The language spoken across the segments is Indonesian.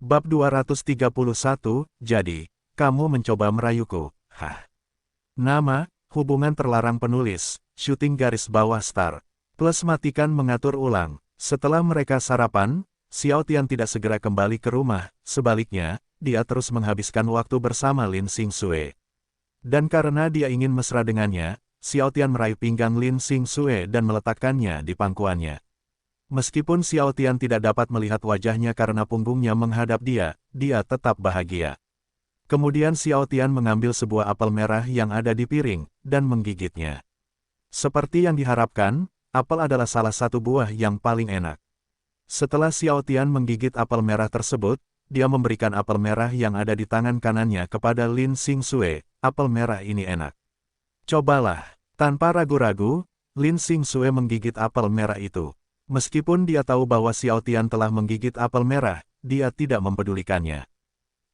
Bab 231, jadi, kamu mencoba merayuku, hah? Nama, hubungan terlarang penulis, syuting garis bawah star. Plus matikan mengatur ulang. Setelah mereka sarapan, Xiao Tian tidak segera kembali ke rumah, sebaliknya, dia terus menghabiskan waktu bersama Lin Xingxue. Dan karena dia ingin mesra dengannya, Xiao Tian meraih pinggang Lin Xingxue dan meletakkannya di pangkuannya. Meskipun Xiao Tian tidak dapat melihat wajahnya karena punggungnya menghadap dia tetap bahagia. Kemudian Xiao Tian mengambil sebuah apel merah yang ada di piring, dan menggigitnya. Seperti yang diharapkan, apel adalah salah satu buah yang paling enak. Setelah Xiao Tian menggigit apel merah tersebut, dia memberikan apel merah yang ada di tangan kanannya kepada Lin Xingxue. Apel merah ini enak. Cobalah. Tanpa ragu-ragu, Lin Xingxue menggigit apel merah itu. Meskipun dia tahu bahwa Xiao Tian telah menggigit apel merah, dia tidak mempedulikannya.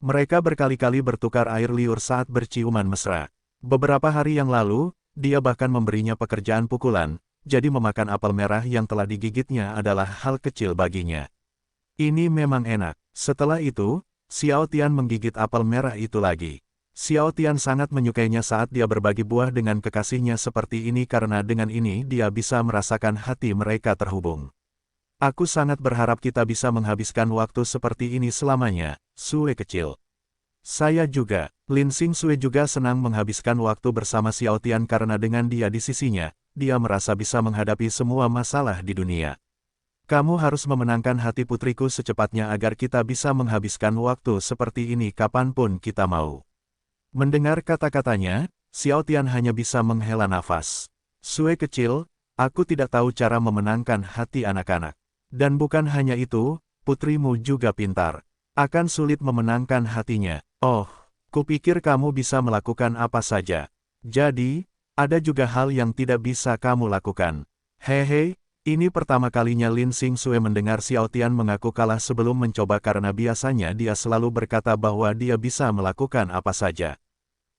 Mereka berkali-kali bertukar air liur saat berciuman mesra. Beberapa hari yang lalu, dia bahkan memberinya pekerjaan pukulan, jadi memakan apel merah yang telah digigitnya adalah hal kecil baginya. Ini memang enak. Setelah itu, Xiao Tian menggigit apel merah itu lagi. Xiao Tian sangat menyukainya saat dia berbagi buah dengan kekasihnya seperti ini karena dengan ini dia bisa merasakan hati mereka terhubung. Aku sangat berharap kita bisa menghabiskan waktu seperti ini selamanya, Sue kecil. Saya juga. Lin Xingxue juga senang menghabiskan waktu bersama Xiao Tian karena dengan dia di sisinya, dia merasa bisa menghadapi semua masalah di dunia. Kamu harus memenangkan hati putriku secepatnya agar kita bisa menghabiskan waktu seperti ini kapanpun kita mau. Mendengar kata-katanya, Xiao Tian hanya bisa menghela nafas. Sue kecil, aku tidak tahu cara memenangkan hati anak-anak. Dan bukan hanya itu, putrimu juga pintar. Akan sulit memenangkan hatinya. Oh, kupikir kamu bisa melakukan apa saja. Jadi, ada juga hal yang tidak bisa kamu lakukan. Hehe, ini pertama kalinya Lin Xingxue mendengar Xiao Tian mengaku kalah sebelum mencoba karena biasanya dia selalu berkata bahwa dia bisa melakukan apa saja.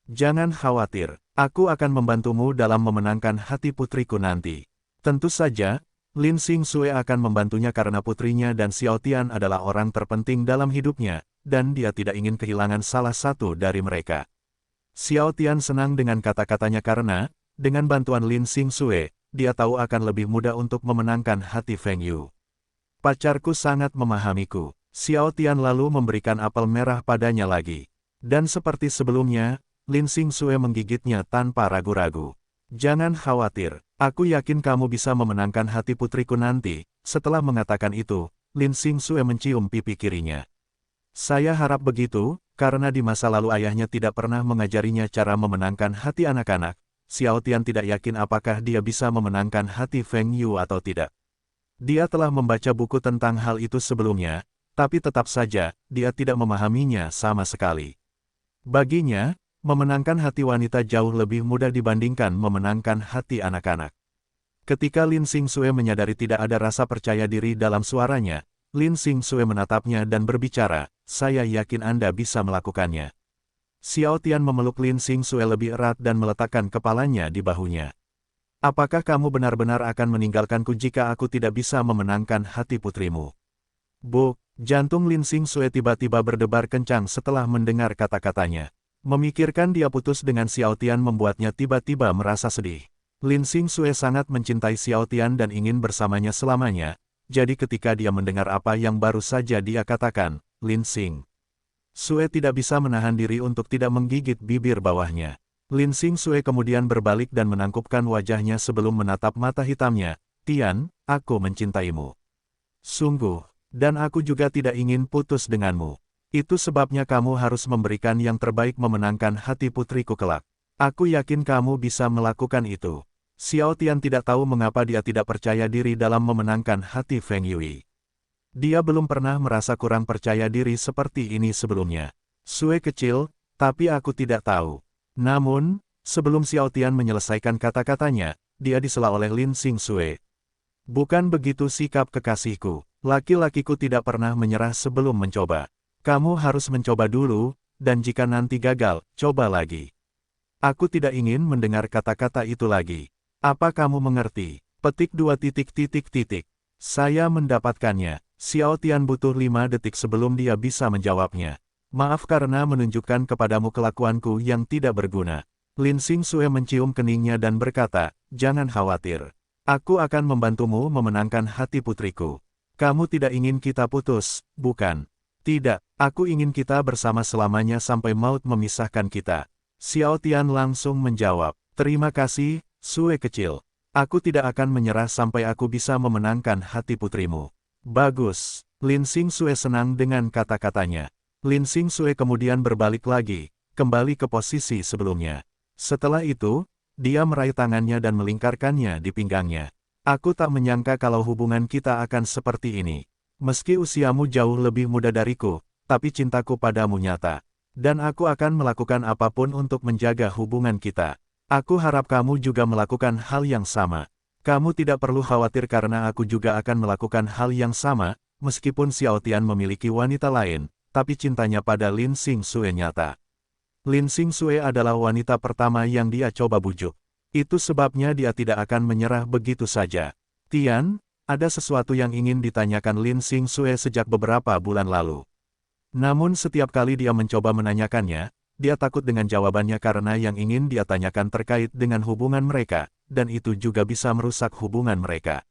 Jangan khawatir, aku akan membantumu dalam memenangkan hati putriku nanti. Tentu saja, Lin Xingxue akan membantunya karena putrinya dan Xiao Tian adalah orang terpenting dalam hidupnya, dan dia tidak ingin kehilangan salah satu dari mereka. Xiao Tian senang dengan kata-katanya karena, dengan bantuan Lin Xingxue, dia tahu akan lebih mudah untuk memenangkan hati Feng Yu. Pacarku sangat memahamiku. Xiao Tian lalu memberikan apel merah padanya lagi. Dan seperti sebelumnya, Lin Xingxue menggigitnya tanpa ragu-ragu. Jangan khawatir, aku yakin kamu bisa memenangkan hati putriku nanti. Setelah mengatakan itu, Lin Xingxue mencium pipi kirinya. Saya harap begitu, karena di masa lalu ayahnya tidak pernah mengajarinya cara memenangkan hati anak-anak. Xiao Tian tidak yakin apakah dia bisa memenangkan hati Feng Yu atau tidak. Dia telah membaca buku tentang hal itu sebelumnya, tapi tetap saja, dia tidak memahaminya sama sekali. Baginya, memenangkan hati wanita jauh lebih mudah dibandingkan memenangkan hati anak-anak. Ketika Lin Xingxue menyadari tidak ada rasa percaya diri dalam suaranya, Lin Xingxue menatapnya dan berbicara, saya yakin Anda bisa melakukannya. Xiao Tian memeluk Lin Xingxue lebih erat dan meletakkan kepalanya di bahunya. Apakah kamu benar-benar akan meninggalkanku jika aku tidak bisa memenangkan hati putrimu? Bu, jantung Lin Xingxue tiba-tiba berdebar kencang setelah mendengar kata-katanya. Memikirkan dia putus dengan Xiao Tian membuatnya tiba-tiba merasa sedih. Lin Xingxue sangat mencintai Xiao Tian dan ingin bersamanya selamanya, jadi ketika dia mendengar apa yang baru saja dia katakan, Lin Xingxue tidak bisa menahan diri untuk tidak menggigit bibir bawahnya. Lin Xingxue kemudian berbalik dan menangkupkan wajahnya sebelum menatap mata hitamnya, Tian, aku mencintaimu. Sungguh, dan aku juga tidak ingin putus denganmu. Itu sebabnya kamu harus memberikan yang terbaik memenangkan hati putriku kelak. Aku yakin kamu bisa melakukan itu. Xiao Tian tidak tahu mengapa dia tidak percaya diri dalam memenangkan hati Feng Yui. Dia belum pernah merasa kurang percaya diri seperti ini sebelumnya. Sue kecil, tapi aku tidak tahu. Namun, sebelum Xiao Tian menyelesaikan kata-katanya, dia disela oleh Lin Xingxue. Bukan begitu sikap kekasihku. Laki-lakiku tidak pernah menyerah sebelum mencoba. Kamu harus mencoba dulu, dan jika nanti gagal, coba lagi. Aku tidak ingin mendengar kata-kata itu lagi. Apa kamu mengerti? Petik 2. Saya mendapatkannya. Xiao Tian butuh 5 detik sebelum dia bisa menjawabnya. Maaf karena menunjukkan kepadamu kelakuanku yang tidak berguna. Lin Xingxue mencium keningnya dan berkata, jangan khawatir. Aku akan membantumu memenangkan hati putriku. Kamu tidak ingin kita putus, bukan? Tidak, aku ingin kita bersama selamanya sampai maut memisahkan kita. Xiao Tian langsung menjawab, terima kasih, Sue kecil. Aku tidak akan menyerah sampai aku bisa memenangkan hati putrimu. Bagus, Lin Xingxue senang dengan kata-katanya. Lin Xingxue kemudian berbalik lagi, kembali ke posisi sebelumnya. Setelah itu, dia meraih tangannya dan melingkarkannya di pinggangnya. Aku tak menyangka kalau hubungan kita akan seperti ini. Meski usiamu jauh lebih muda dariku, tapi cintaku padamu nyata. Dan aku akan melakukan apapun untuk menjaga hubungan kita. Aku harap kamu juga melakukan hal yang sama. Kamu tidak perlu khawatir karena aku juga akan melakukan hal yang sama, meskipun Xiao Tian memiliki wanita lain, tapi cintanya pada Lin Xingxue nyata. Lin Xingxue adalah wanita pertama yang dia coba bujuk. Itu sebabnya dia tidak akan menyerah begitu saja. Tian, ada sesuatu yang ingin ditanyakan Lin Xingxue sejak beberapa bulan lalu. Namun setiap kali dia mencoba menanyakannya, dia takut dengan jawabannya karena yang ingin dia tanyakan terkait dengan hubungan mereka, dan itu juga bisa merusak hubungan mereka.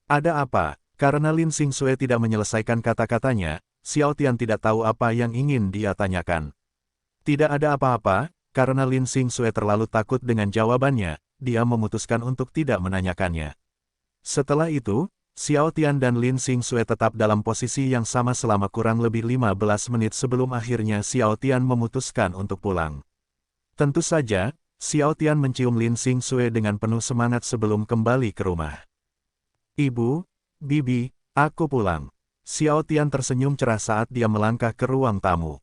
Ada apa? Karena Lin Xingxue tidak menyelesaikan kata-katanya, Xiao Tian tidak tahu apa yang ingin dia tanyakan. Tidak ada apa-apa, karena Lin Xingxue terlalu takut dengan jawabannya, dia memutuskan untuk tidak menanyakannya. Setelah itu, Xiao Tian dan Lin Xingxue tetap dalam posisi yang sama selama kurang lebih 15 menit sebelum akhirnya Xiao Tian memutuskan untuk pulang. Tentu saja, Xiao Tian mencium Lin Xingxue dengan penuh semangat sebelum kembali ke rumah. Ibu, Bibi, aku pulang. Xiao Tian tersenyum cerah saat dia melangkah ke ruang tamu.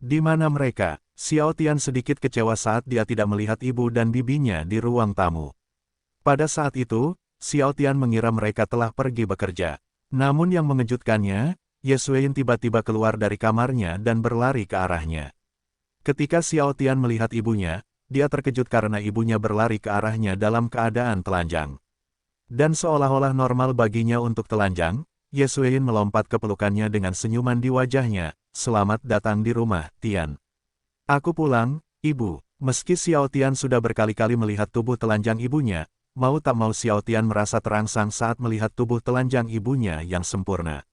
Di mana mereka? Xiao Tian sedikit kecewa saat dia tidak melihat ibu dan bibinya di ruang tamu. Pada saat itu, Xiao Tian mengira mereka telah pergi bekerja. Namun yang mengejutkannya, Ye Xueyin tiba-tiba keluar dari kamarnya dan berlari ke arahnya. Ketika Xiao Tian melihat ibunya, dia terkejut karena ibunya berlari ke arahnya dalam keadaan telanjang. Dan seolah-olah normal baginya untuk telanjang, Ye Xueyin melompat ke pelukannya dengan senyuman di wajahnya, selamat datang di rumah, Tian. Aku pulang, ibu. Meski Xiao Tian sudah berkali-kali melihat tubuh telanjang ibunya, mau tak mau Xiao Tian merasa terangsang saat melihat tubuh telanjang ibunya yang sempurna.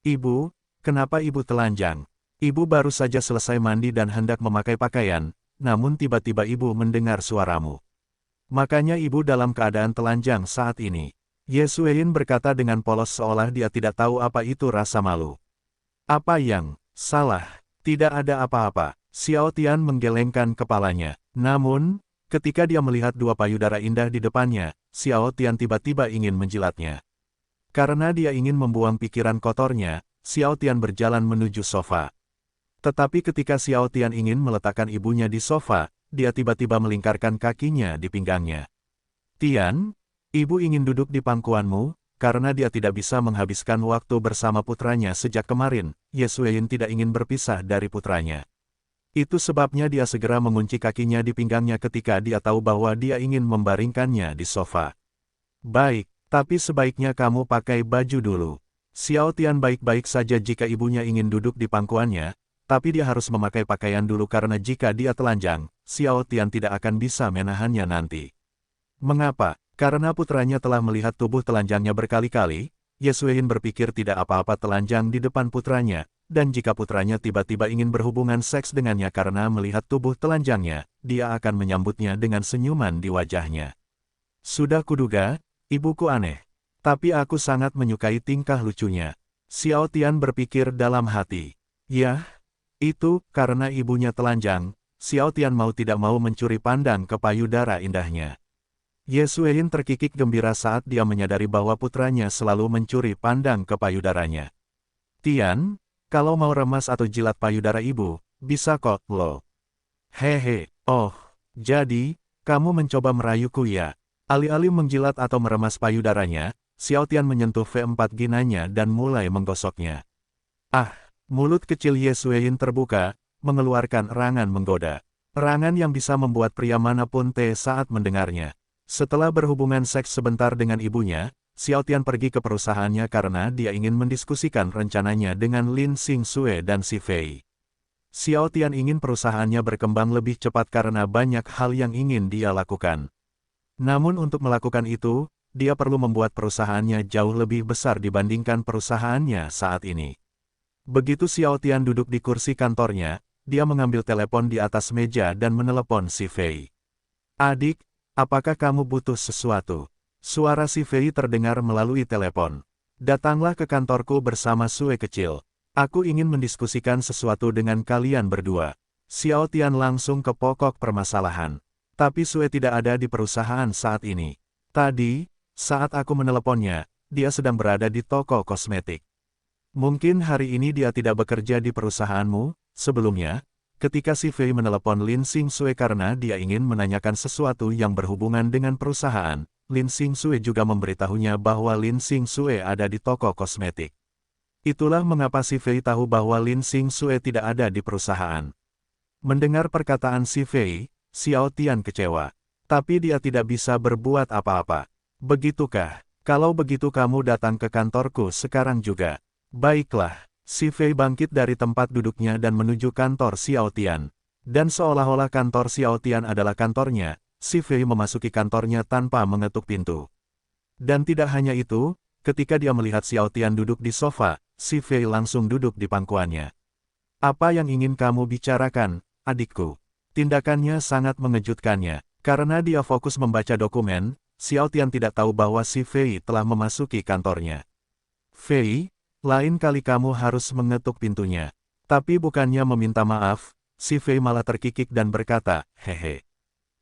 Ibu, kenapa ibu telanjang? Ibu baru saja selesai mandi dan hendak memakai pakaian, namun tiba-tiba ibu mendengar suaramu. Makanya ibu dalam keadaan telanjang saat ini. Ye Xueyin berkata dengan polos seolah dia tidak tahu apa itu rasa malu. Apa yang salah? Tidak ada apa-apa. Xiao Tian menggelengkan kepalanya. Namun, ketika dia melihat dua payudara indah di depannya, Xiao Tian tiba-tiba ingin menjilatnya. Karena dia ingin membuang pikiran kotornya, Xiao Tian berjalan menuju sofa. Tetapi ketika Xiao Tian ingin meletakkan ibunya di sofa, dia tiba-tiba melingkarkan kakinya di pinggangnya. Tian, ibu ingin duduk di pangkuanmu, karena dia tidak bisa menghabiskan waktu bersama putranya sejak kemarin. Ye Xueyin tidak ingin berpisah dari putranya. Itu sebabnya dia segera mengunci kakinya di pinggangnya ketika dia tahu bahwa dia ingin membaringkannya di sofa. Baik, tapi sebaiknya kamu pakai baju dulu. Xiao Tian baik-baik saja jika ibunya ingin duduk di pangkuannya, tapi dia harus memakai pakaian dulu karena jika dia telanjang, Xiao Tian tidak akan bisa menahannya nanti. Mengapa? Karena putranya telah melihat tubuh telanjangnya berkali-kali, Ye Xueyin berpikir tidak apa-apa telanjang di depan putranya, dan jika putranya tiba-tiba ingin berhubungan seks dengannya karena melihat tubuh telanjangnya, dia akan menyambutnya dengan senyuman di wajahnya. Sudah kuduga, ibuku aneh. Tapi aku sangat menyukai tingkah lucunya. Xiao Tian berpikir dalam hati. Yah, itu karena ibunya telanjang, Xiao Tian mau tidak mau mencuri pandang ke payudara indahnya. Ye Xueyin terkikik gembira saat dia menyadari bahwa putranya selalu mencuri pandang ke payudaranya. Tian, kalau mau remas atau jilat payudara ibu, bisa kok, lo. Hehe, oh, jadi, kamu mencoba merayuku ya? Alih-alih menjilat atau meremas payudaranya, Xiao Tian menyentuh V4 ginanya dan mulai menggosoknya. Mulut kecil Ye Xueyin terbuka, mengeluarkan erangan menggoda. Erangan yang bisa membuat pria manapun saat mendengarnya. Setelah berhubungan seks sebentar dengan ibunya, Xiao Tian pergi ke perusahaannya karena dia ingin mendiskusikan rencananya dengan Lin Xingxue dan Si Fei. Xiao Tian ingin perusahaannya berkembang lebih cepat karena banyak hal yang ingin dia lakukan. Namun untuk melakukan itu, dia perlu membuat perusahaannya jauh lebih besar dibandingkan perusahaannya saat ini. Begitu Xiao Tian duduk di kursi kantornya, dia mengambil telepon di atas meja dan menelepon Si Fei. "Adik, apakah kamu butuh sesuatu?" Suara Si Fei terdengar melalui telepon. "Datanglah ke kantorku bersama Sue kecil. Aku ingin mendiskusikan sesuatu dengan kalian berdua." Xiao Tian langsung ke pokok permasalahan. "Tapi Sue tidak ada di perusahaan saat ini. Tadi, saat aku meneleponnya, dia sedang berada di toko kosmetik. Mungkin hari ini dia tidak bekerja di perusahaanmu." Sebelumnya, ketika Si Fei menelepon Lin Xingxue karena dia ingin menanyakan sesuatu yang berhubungan dengan perusahaan, Lin Xingxue juga memberitahunya bahwa Lin Xingxue ada di toko kosmetik. Itulah mengapa Si Fei tahu bahwa Lin Xingxue tidak ada di perusahaan. Mendengar perkataan Si Fei, Xiao Tian kecewa. Tapi dia tidak bisa berbuat apa-apa. "Begitukah? Kalau begitu kamu datang ke kantorku sekarang juga." "Baiklah." Si Fei bangkit dari tempat duduknya dan menuju kantor Xiao Tian. Dan seolah-olah kantor Xiao Tian adalah kantornya, Si Fei memasuki kantornya tanpa mengetuk pintu. Dan tidak hanya itu, ketika dia melihat Xiao Tian duduk di sofa, Si Fei langsung duduk di pangkuannya. "Apa yang ingin kamu bicarakan, adikku?" Tindakannya sangat mengejutkannya. Karena dia fokus membaca dokumen, Xiao Tian tidak tahu bahwa Si Fei telah memasuki kantornya. "Fei, lain kali kamu harus mengetuk pintunya." Tapi bukannya meminta maaf, Si Fei malah terkikik dan berkata, "Hehe.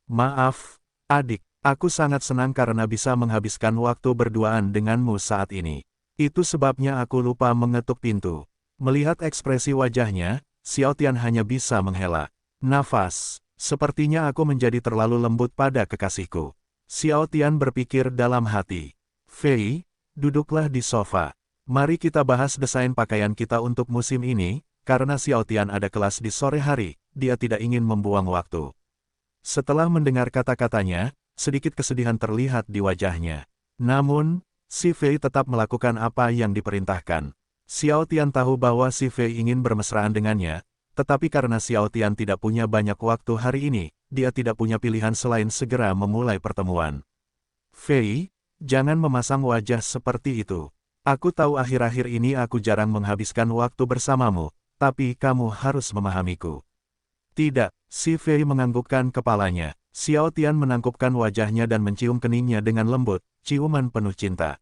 Maaf, adik, aku sangat senang karena bisa menghabiskan waktu berduaan denganmu saat ini. Itu sebabnya aku lupa mengetuk pintu." Melihat ekspresi wajahnya, Xiao Tian hanya bisa menghela nafas. "Sepertinya aku menjadi terlalu lembut pada kekasihku." Xiao Tian berpikir dalam hati. "Fei, duduklah di sofa. Mari kita bahas desain pakaian kita untuk musim ini." Karena Xiao Tian ada kelas di sore hari, dia tidak ingin membuang waktu. Setelah mendengar kata-katanya, sedikit kesedihan terlihat di wajahnya. Namun, Si Fei tetap melakukan apa yang diperintahkan. Xiao Tian tahu bahwa Si Fei ingin bermesraan dengannya, tetapi karena Xiao Tian tidak punya banyak waktu hari ini, dia tidak punya pilihan selain segera memulai pertemuan. "Fei, jangan memasang wajah seperti itu. Aku tahu akhir-akhir ini aku jarang menghabiskan waktu bersamamu, tapi kamu harus memahamiku." "Tidak." Si Fei menganggukkan kepalanya. Xiao Tian menangkupkan wajahnya dan mencium keningnya dengan lembut, ciuman penuh cinta.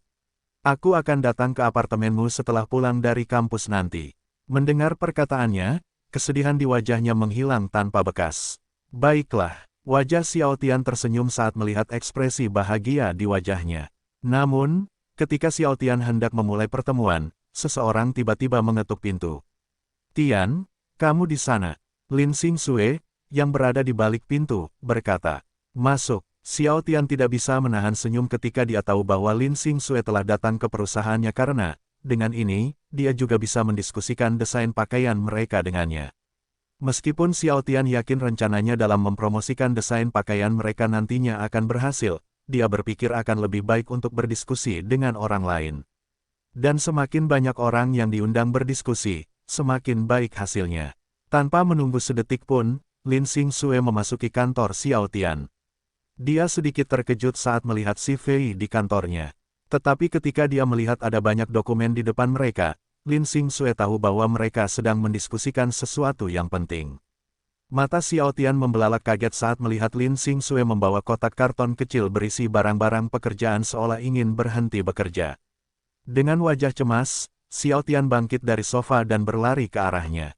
"Aku akan datang ke apartemenmu setelah pulang dari kampus nanti." Mendengar perkataannya, kesedihan di wajahnya menghilang tanpa bekas. "Baiklah." Wajah Xiao Tian tersenyum saat melihat ekspresi bahagia di wajahnya. Namun, ketika Xiao Tian hendak memulai pertemuan, seseorang tiba-tiba mengetuk pintu. "Tian, kamu di sana?" Lin Xingxue, yang berada di balik pintu, berkata. "Masuk." Xiao Tian tidak bisa menahan senyum ketika dia tahu bahwa Lin Xingxue telah datang ke perusahaannya karena, dengan ini, dia juga bisa mendiskusikan desain pakaian mereka dengannya. Meskipun Xiao Tian yakin rencananya dalam mempromosikan desain pakaian mereka nantinya akan berhasil, dia berpikir akan lebih baik untuk berdiskusi dengan orang lain. Dan semakin banyak orang yang diundang berdiskusi, semakin baik hasilnya. Tanpa menunggu sedetik pun, Lin Xingxue memasuki kantor Xiao Tian. Dia sedikit terkejut saat melihat Si Fei di kantornya. Tetapi ketika dia melihat ada banyak dokumen di depan mereka, Lin Xingxue tahu bahwa mereka sedang mendiskusikan sesuatu yang penting. Mata Xiao Tian membelalak kaget saat melihat Lin Xingxue membawa kotak karton kecil berisi barang-barang pekerjaan seolah ingin berhenti bekerja. Dengan wajah cemas, Xiao Tian bangkit dari sofa dan berlari ke arahnya.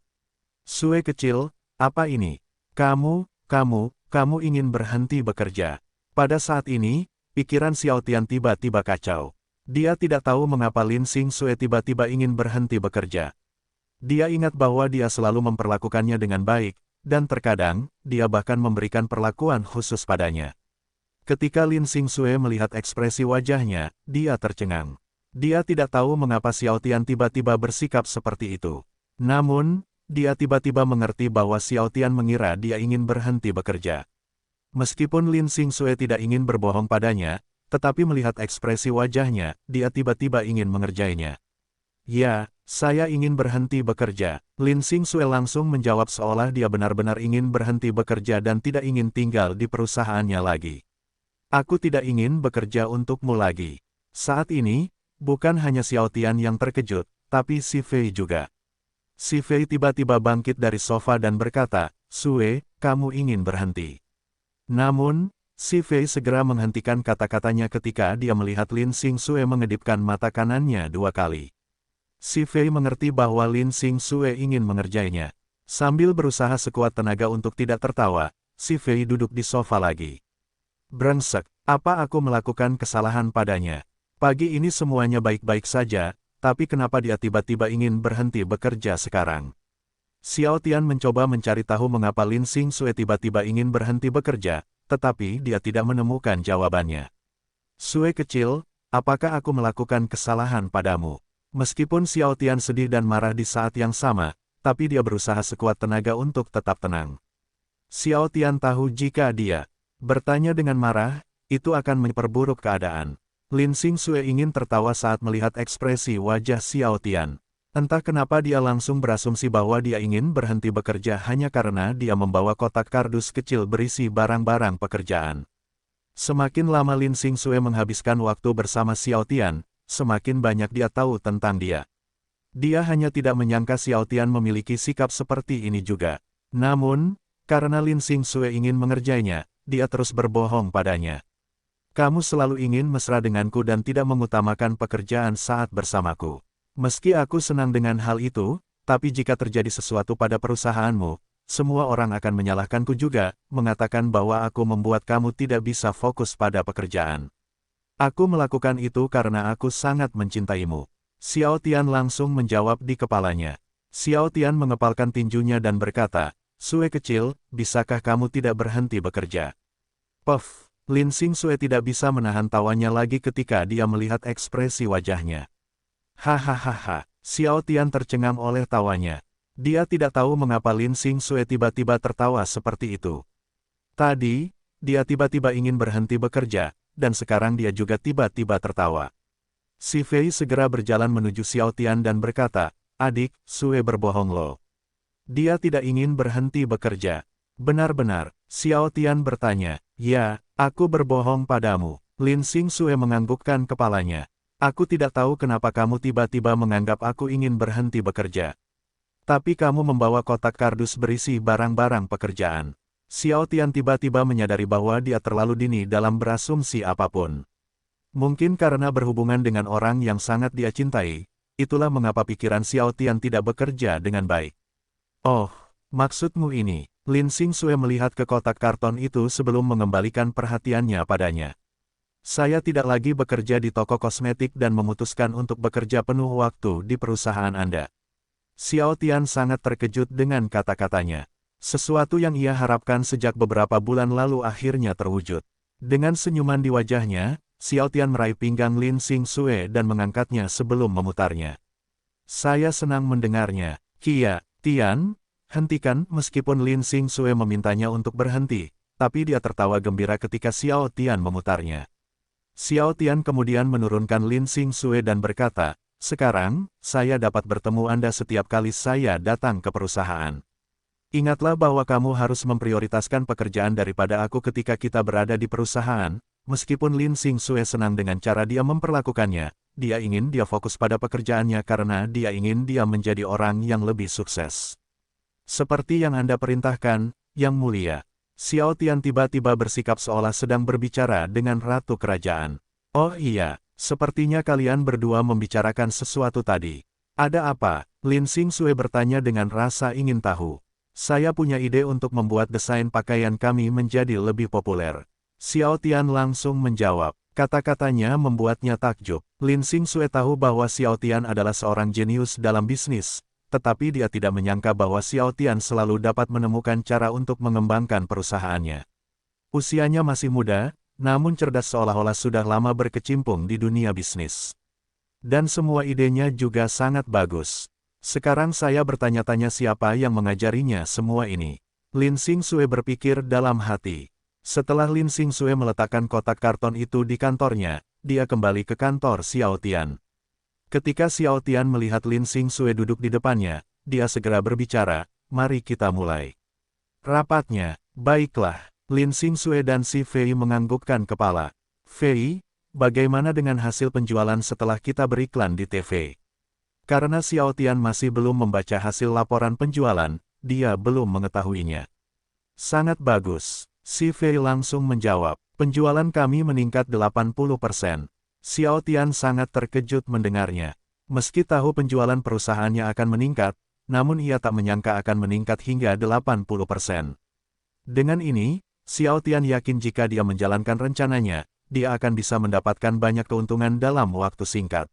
"Sue kecil, apa ini? Kamu ingin berhenti bekerja." Pada saat ini, pikiran Xiao Tian tiba-tiba kacau. Dia tidak tahu mengapa Lin Xingxue tiba-tiba ingin berhenti bekerja. Dia ingat bahwa dia selalu memperlakukannya dengan baik, dan terkadang, dia bahkan memberikan perlakuan khusus padanya. Ketika Lin Xingxue melihat ekspresi wajahnya, dia tercengang. Dia tidak tahu mengapa Xiao Tian tiba-tiba bersikap seperti itu. Namun, dia tiba-tiba mengerti bahwa Xiao Tian mengira dia ingin berhenti bekerja. Meskipun Lin Xingxue tidak ingin berbohong padanya, tetapi melihat ekspresi wajahnya, dia tiba-tiba ingin mengerjainya. Ya, saya ingin berhenti bekerja. Lin Xingxue langsung menjawab seolah dia benar-benar ingin berhenti bekerja dan tidak ingin tinggal di perusahaannya lagi. Aku tidak ingin bekerja untukmu lagi. Saat ini, bukan hanya Xiao Tian yang terkejut, tapi si Fei juga. Si Fei tiba-tiba bangkit dari sofa dan berkata, "Sue, kamu ingin berhenti." Namun, si Fei segera menghentikan kata-katanya ketika dia melihat Lin Xingxue mengedipkan mata kanannya 2 kali. Si Fei mengerti bahwa Lin Xingxue ingin mengerjainya. Sambil berusaha sekuat tenaga untuk tidak tertawa, si Fei duduk di sofa lagi. Brengsek, apa aku melakukan kesalahan padanya? Pagi ini semuanya baik-baik saja, tapi kenapa dia tiba-tiba ingin berhenti bekerja sekarang? Xiao Tian mencoba mencari tahu mengapa Lin Xingxue tiba-tiba ingin berhenti bekerja, tetapi dia tidak menemukan jawabannya. "Sue kecil, apakah aku melakukan kesalahan padamu?" Meskipun Xiao Tian sedih dan marah di saat yang sama, tapi dia berusaha sekuat tenaga untuk tetap tenang. Xiao Tian tahu jika dia bertanya dengan marah, itu akan memperburuk keadaan. Lin Xingxue ingin tertawa saat melihat ekspresi wajah Xiao Tian. Entah kenapa dia langsung berasumsi bahwa dia ingin berhenti bekerja hanya karena dia membawa kotak kardus kecil berisi barang-barang pekerjaan. Semakin lama Lin Xingxue menghabiskan waktu bersama Xiao Tian, semakin banyak dia tahu tentang dia. Dia hanya tidak menyangka Xiao Tian memiliki sikap seperti ini juga. Namun, karena Lin Xingxue ingin mengerjainya, dia terus berbohong padanya. "Kamu selalu ingin mesra denganku dan tidak mengutamakan pekerjaan saat bersamaku. Meski aku senang dengan hal itu, tapi jika terjadi sesuatu pada perusahaanmu, semua orang akan menyalahkanku juga, mengatakan bahwa aku membuat kamu tidak bisa fokus pada pekerjaan. Aku melakukan itu karena aku sangat mencintaimu." Xiao Tian langsung menjawab di kepalanya. Xiao Tian mengepalkan tinjunya dan berkata, "Sue kecil, bisakah kamu tidak berhenti bekerja?" Puff, Lin Xingxue tidak bisa menahan tawanya lagi ketika dia melihat ekspresi wajahnya. Hahaha, Xiao Tian tercengang oleh tawanya. Dia tidak tahu mengapa Lin Xingxue tiba-tiba tertawa seperti itu. Tadi, dia tiba-tiba ingin berhenti bekerja, dan sekarang dia juga tiba-tiba tertawa. Si Fei segera berjalan menuju Xiao Tian dan berkata, "Adik, Sue berbohong loh. Dia tidak ingin berhenti bekerja." "Benar-benar?" Xiao Tian bertanya. "Ya, aku berbohong padamu." Lin Xingxue menganggukkan kepalanya. "Aku tidak tahu kenapa kamu tiba-tiba menganggap aku ingin berhenti bekerja. Tapi kamu membawa kotak kardus berisi barang-barang pekerjaan." Xiao Tian tiba-tiba menyadari bahwa dia terlalu dini dalam berasumsi apapun. Mungkin karena berhubungan dengan orang yang sangat dia cintai, itulah mengapa pikiran Xiao Tian tidak bekerja dengan baik. "Oh, maksudmu ini?" Lin Xingxue melihat ke kotak karton itu sebelum mengembalikan perhatiannya padanya. "Saya tidak lagi bekerja di toko kosmetik dan memutuskan untuk bekerja penuh waktu di perusahaan Anda." Xiao Tian sangat terkejut dengan kata-katanya. Sesuatu yang ia harapkan sejak beberapa bulan lalu akhirnya terwujud. Dengan senyuman di wajahnya, Xiao Tian meraih pinggang Lin Xingxue dan mengangkatnya sebelum memutarnya. "Saya senang mendengarnya, Kia, Tian." Hentikan. Meskipun Lin Xingxue memintanya untuk berhenti, tapi dia tertawa gembira ketika Xiao Tian memutarnya. Xiao Tian kemudian menurunkan Lin Xingxue dan berkata, "Sekarang, saya dapat bertemu Anda setiap kali saya datang ke perusahaan. Ingatlah bahwa kamu harus memprioritaskan pekerjaan daripada aku ketika kita berada di perusahaan." Meskipun Lin Xingxue senang dengan cara dia memperlakukannya, dia ingin dia fokus pada pekerjaannya karena dia ingin dia menjadi orang yang lebih sukses. "Seperti yang Anda perintahkan, Yang Mulia." Xiao Tian tiba-tiba bersikap seolah sedang berbicara dengan ratu kerajaan. "Oh iya, sepertinya kalian berdua membicarakan sesuatu tadi. Ada apa?" Lin Xingxue bertanya dengan rasa ingin tahu. "Saya punya ide untuk membuat desain pakaian kami menjadi lebih populer." Xiao Tian langsung menjawab. Kata-katanya membuatnya takjub. Lin Xingxue tahu bahwa Xiao Tian adalah seorang jenius dalam bisnis, tetapi dia tidak menyangka bahwa Xiao Tian selalu dapat menemukan cara untuk mengembangkan perusahaannya. Usianya masih muda, namun cerdas seolah-olah sudah lama berkecimpung di dunia bisnis. Dan semua idenya juga sangat bagus. Sekarang saya bertanya-tanya siapa yang mengajarinya semua ini. Lin Xingxue berpikir dalam hati. Setelah Lin Xingsue meletakkan kotak karton itu di kantornya, dia kembali ke kantor Xiao Tian. Ketika Xiao Tian melihat Lin Xingsue duduk di depannya, dia segera berbicara, "Mari kita mulai." Rapatnya, "Baiklah." Lin Xingsue dan Si Fei menganggukkan kepala. "Fei, bagaimana dengan hasil penjualan setelah kita beriklan di TV?" Karena Xiao Tian masih belum membaca hasil laporan penjualan, dia belum mengetahuinya. "Sangat bagus." Si Fei langsung menjawab, "Penjualan kami meningkat 80%. Xiao Tian sangat terkejut mendengarnya. Meski tahu penjualan perusahaannya akan meningkat, namun ia tak menyangka akan meningkat hingga 80%. Dengan ini, Xiao Tian yakin jika dia menjalankan rencananya, dia akan bisa mendapatkan banyak keuntungan dalam waktu singkat.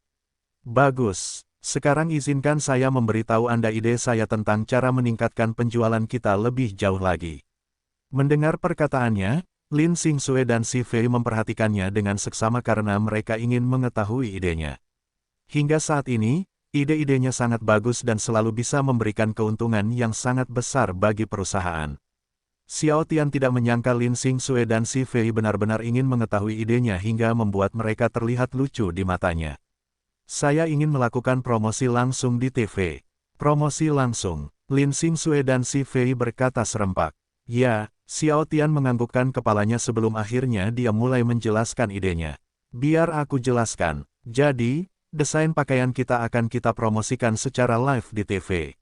"Bagus. Sekarang izinkan saya memberitahu Anda ide saya tentang cara meningkatkan penjualan kita lebih jauh lagi." Mendengar perkataannya, Lin Xingsue dan Si Fei memperhatikannya dengan seksama karena mereka ingin mengetahui idenya. Hingga saat ini, ide-idenya sangat bagus dan selalu bisa memberikan keuntungan yang sangat besar bagi perusahaan. Xiao Tian tidak menyangka Lin Xingsue dan Si Fei benar-benar ingin mengetahui idenya hingga membuat mereka terlihat lucu di matanya. "Saya ingin melakukan promosi langsung di TV." "Promosi langsung?" Lin Xingsue dan Si Fei berkata serempak. "Ya." Xiao Tian menganggukkan kepalanya sebelum akhirnya dia mulai menjelaskan idenya. "Biar aku jelaskan. Jadi, desain pakaian kita akan kita promosikan secara live di TV.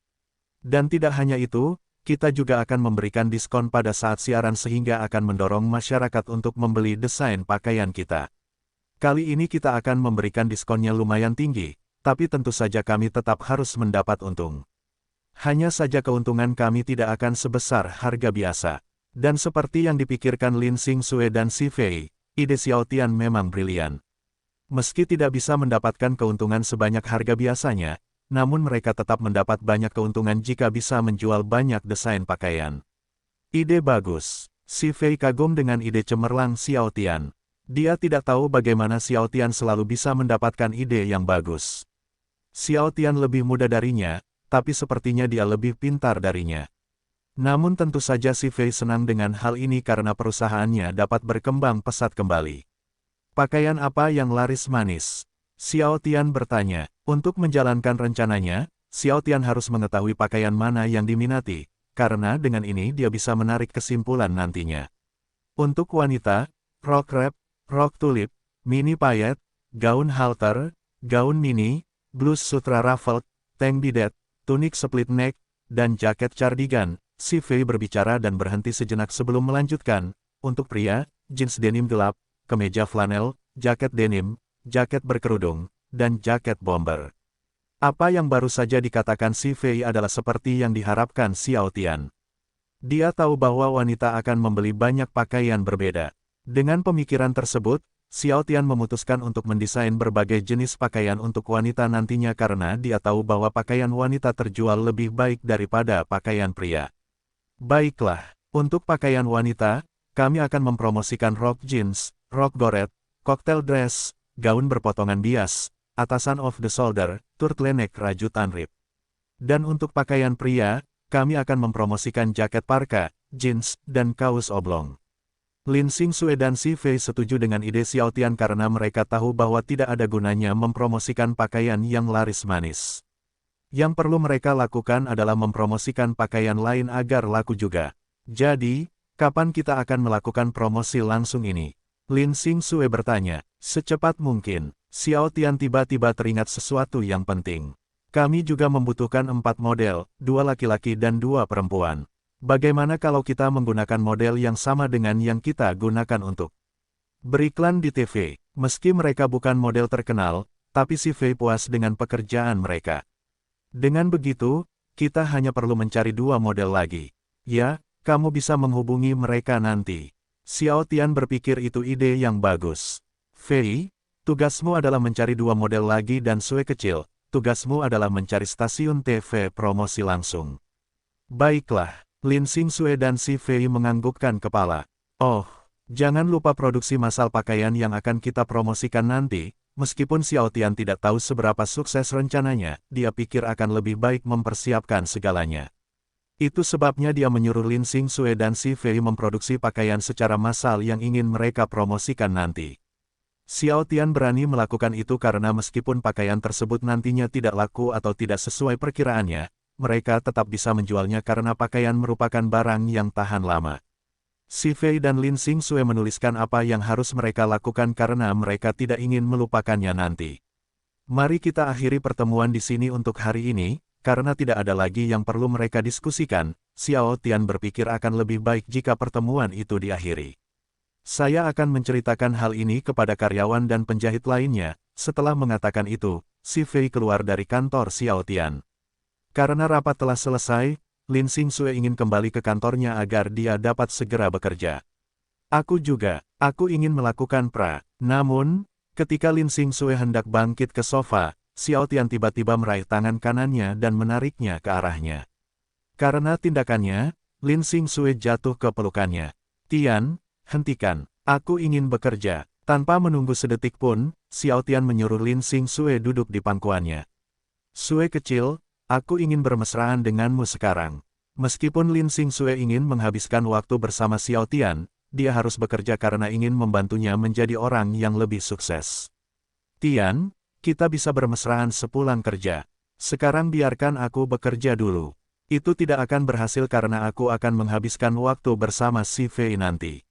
Dan tidak hanya itu, kita juga akan memberikan diskon pada saat siaran sehingga akan mendorong masyarakat untuk membeli desain pakaian kita. Kali ini kita akan memberikan diskonnya lumayan tinggi, tapi tentu saja kami tetap harus mendapat untung. Hanya saja keuntungan kami tidak akan sebesar harga biasa." Dan seperti yang dipikirkan Lin Xingsue dan Si Fei, ide Xiao Tian memang brilian. Meski tidak bisa mendapatkan keuntungan sebanyak harga biasanya, namun mereka tetap mendapat banyak keuntungan jika bisa menjual banyak desain pakaian. "Ide bagus." Si Fei kagum dengan ide cemerlang Xiao Tian. Dia tidak tahu bagaimana Xiao Tian selalu bisa mendapatkan ide yang bagus. Xiao Tian lebih muda darinya, tapi sepertinya dia lebih pintar darinya. Namun tentu saja Si Fei senang dengan hal ini karena perusahaannya dapat berkembang pesat kembali. "Pakaian apa yang laris manis?" Xiao Tian bertanya. Untuk menjalankan rencananya, Xiao Tian harus mengetahui pakaian mana yang diminati, karena dengan ini dia bisa menarik kesimpulan nantinya. Untuk wanita, rok wrap, rok tulip, mini payet, gaun halter, gaun mini, blus sutra ruffled, tank bidet, tunik split neck, dan jaket cardigan. Si Fei berbicara dan berhenti sejenak sebelum melanjutkan. Untuk pria, jeans denim gelap, kemeja flanel, jaket denim, jaket berkerudung, dan jaket bomber. Apa yang baru saja dikatakan Si Fei adalah seperti yang diharapkan Xiao Tian. Dia tahu bahwa wanita akan membeli banyak pakaian berbeda. Dengan pemikiran tersebut, Xiao Tian memutuskan untuk mendesain berbagai jenis pakaian untuk wanita nantinya karena dia tahu bahwa pakaian wanita terjual lebih baik daripada pakaian pria. "Baiklah, untuk pakaian wanita, kami akan mempromosikan rok jeans, rok goret, cocktail dress, gaun berpotongan bias, atasan off the shoulder, turtleneck rajutan rib. Dan untuk pakaian pria, kami akan mempromosikan jaket parka, jeans, dan kaos oblong." Lin Xingsue dan Si Fei setuju dengan ide Xiao Tian karena mereka tahu bahwa tidak ada gunanya mempromosikan pakaian yang laris manis. Yang perlu mereka lakukan adalah mempromosikan pakaian lain agar laku juga. "Jadi, kapan kita akan melakukan promosi langsung ini?" Lin Xingsue bertanya. "Secepat mungkin." Xiao Tian tiba-tiba teringat sesuatu yang penting. "Kami juga membutuhkan 4 model, 2 laki-laki dan 2 perempuan. Bagaimana kalau kita menggunakan model yang sama dengan yang kita gunakan untuk beriklan di TV?" Meski mereka bukan model terkenal, tapi Si Fei puas dengan pekerjaan mereka. "Dengan begitu, kita hanya perlu mencari 2 model lagi. Ya, kamu bisa menghubungi mereka nanti." Xiao Tian berpikir itu ide yang bagus. "Fei, tugasmu adalah mencari 2 model lagi dan Sue kecil, tugasmu adalah mencari stasiun TV promosi langsung." "Baiklah." Lin Xingsue dan Si Fei menganggukkan kepala. "Oh, jangan lupa produksi massal pakaian yang akan kita promosikan nanti." Meskipun Xiao Tian tidak tahu seberapa sukses rencananya, dia pikir akan lebih baik mempersiapkan segalanya. Itu sebabnya dia menyuruh Lin Xingxue dan Si Fei memproduksi pakaian secara massal yang ingin mereka promosikan nanti. Xiao Tian berani melakukan itu karena meskipun pakaian tersebut nantinya tidak laku atau tidak sesuai perkiraannya, mereka tetap bisa menjualnya karena pakaian merupakan barang yang tahan lama. Si Fei dan Lin Xingxue menuliskan apa yang harus mereka lakukan karena mereka tidak ingin melupakannya nanti. Mari kita akhiri pertemuan di sini untuk hari ini, karena tidak ada lagi yang perlu mereka diskusikan. Xiao Tian berpikir akan lebih baik jika pertemuan itu diakhiri. Saya akan menceritakan hal ini kepada karyawan dan penjahit lainnya. Setelah mengatakan itu, Si Fei keluar dari kantor Xiao Tian. Karena rapat telah selesai, Lin Xingxue ingin kembali ke kantornya agar dia dapat segera bekerja. Aku ingin melakukan Namun, ketika Lin Xingxue hendak bangkit ke sofa, Xiao Tian tiba-tiba meraih tangan kanannya dan menariknya ke arahnya. Karena tindakannya, Lin Xingxue jatuh ke pelukannya. Tian, hentikan, aku ingin bekerja. Tanpa menunggu sedetik pun, Xiao Tian menyuruh Lin Xingxue duduk di pangkuannya. Sue kecil, aku ingin bermesraan denganmu sekarang. Meskipun Lin Xingxue ingin menghabiskan waktu bersama Xiao Tian, dia harus bekerja karena ingin membantunya menjadi orang yang lebih sukses. Tian, kita bisa bermesraan sepulang kerja. Sekarang biarkan aku bekerja dulu. Itu tidak akan berhasil karena aku akan menghabiskan waktu bersama Si Fei nanti.